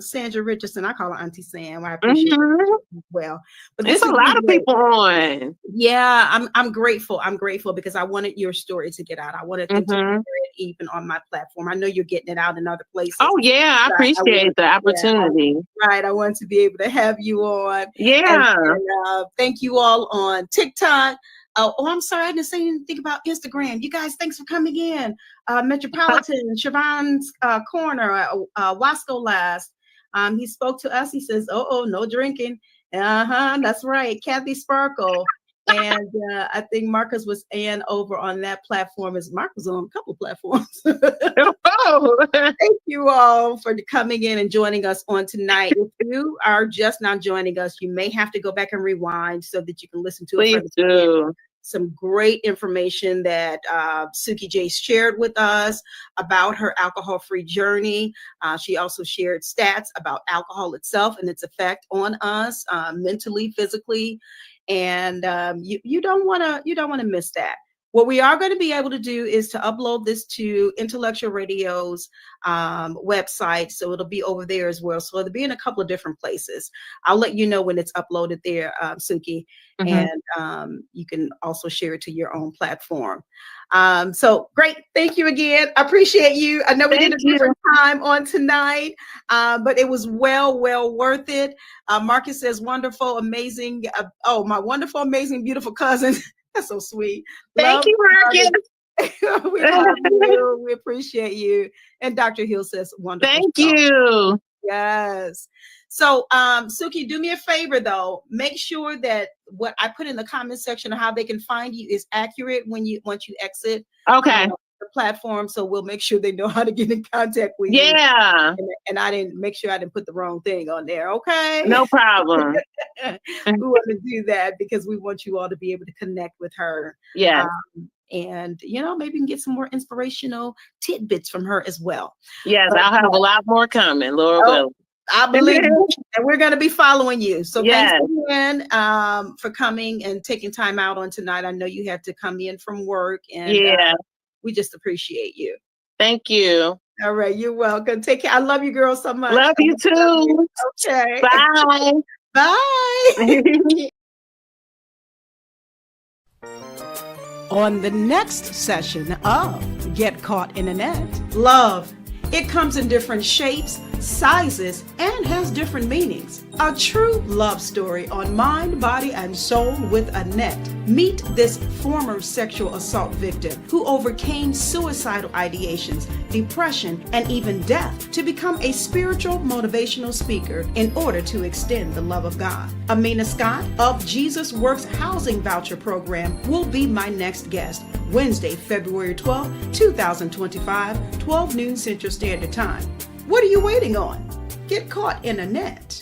Sandra Richardson. I call her Auntie Sam. I appreciate it as well. But there's a lot of people on. Yeah, I'm grateful. I'm grateful because I wanted your story to get out. I wanted them to hear it even on my platform. I know you're getting it out in other places. Oh yeah, I appreciate the opportunity. Right, I want to be able to have you on. Yeah. And thank you all on TikTok. Oh, I'm sorry, I didn't say anything about Instagram. You guys, thanks for coming in. Metropolitan, Siobhan's Corner, Wasco Last. He spoke to us. He says, no drinking. That's right. Kathy Sparkle. And I think Marcus was over on that platform. Mark was on a couple of platforms. Thank you all for coming in and joining us on tonight. If you are just now joining us, you may have to go back and rewind so that you can listen to it. Please do. Some great information that Suki J shared with us about her alcohol-free journey. She also shared stats about alcohol itself and its effect on us mentally, physically, and you don't want to miss that. What we are going to be able to do is to upload this to Intellectual Radio's website. So it'll be over there as well. So it'll be in a couple of different places. I'll let you know when it's uploaded there, Suki. And you can also share it to your own platform. So great. Thank you again. I appreciate you. I know we did a different time on tonight, but it was well worth it. Marcus says, wonderful, amazing. My wonderful, amazing, beautiful cousin. That's so sweet. Thank you, Marcus. We love you. We appreciate you. And Dr. Hill says, wonderful. Thank you. Yes. So, Suki, do me a favor though. Make sure that what I put in the comment section of how they can find you is accurate once you exit the platform. So we'll make sure they know how to get in contact with you. Yeah. And I didn't make sure I didn't put the wrong thing on there. Okay. No problem. We want to do that because we want you all to be able to connect with her. Yeah. And, maybe you can get some more inspirational tidbits from her as well. Yes, I'll have a lot more coming, Lord willing. I believe you. And we're going to be following you. So yes. Thanks again for coming and taking time out on tonight. I know you had to come in from work, and we just appreciate you. Thank you. All right. You're welcome. Take care. I love you girls so much. Love you too. Okay. Bye. Bye. On the next session of Get Caught in a Net, love. It comes in different shapes, sizes, and has different meanings. A true love story on Mind, Body, and Soul with Anet. Meet this former sexual assault victim who overcame suicidal ideations, depression, and even death to become a spiritual motivational speaker in order to extend the love of God. Amina Scott of Jesus Works Housing Voucher Program will be my next guest, Wednesday, February 12, 2025, 12 noon Central Standard Time. What are you waiting on? Get caught in a net.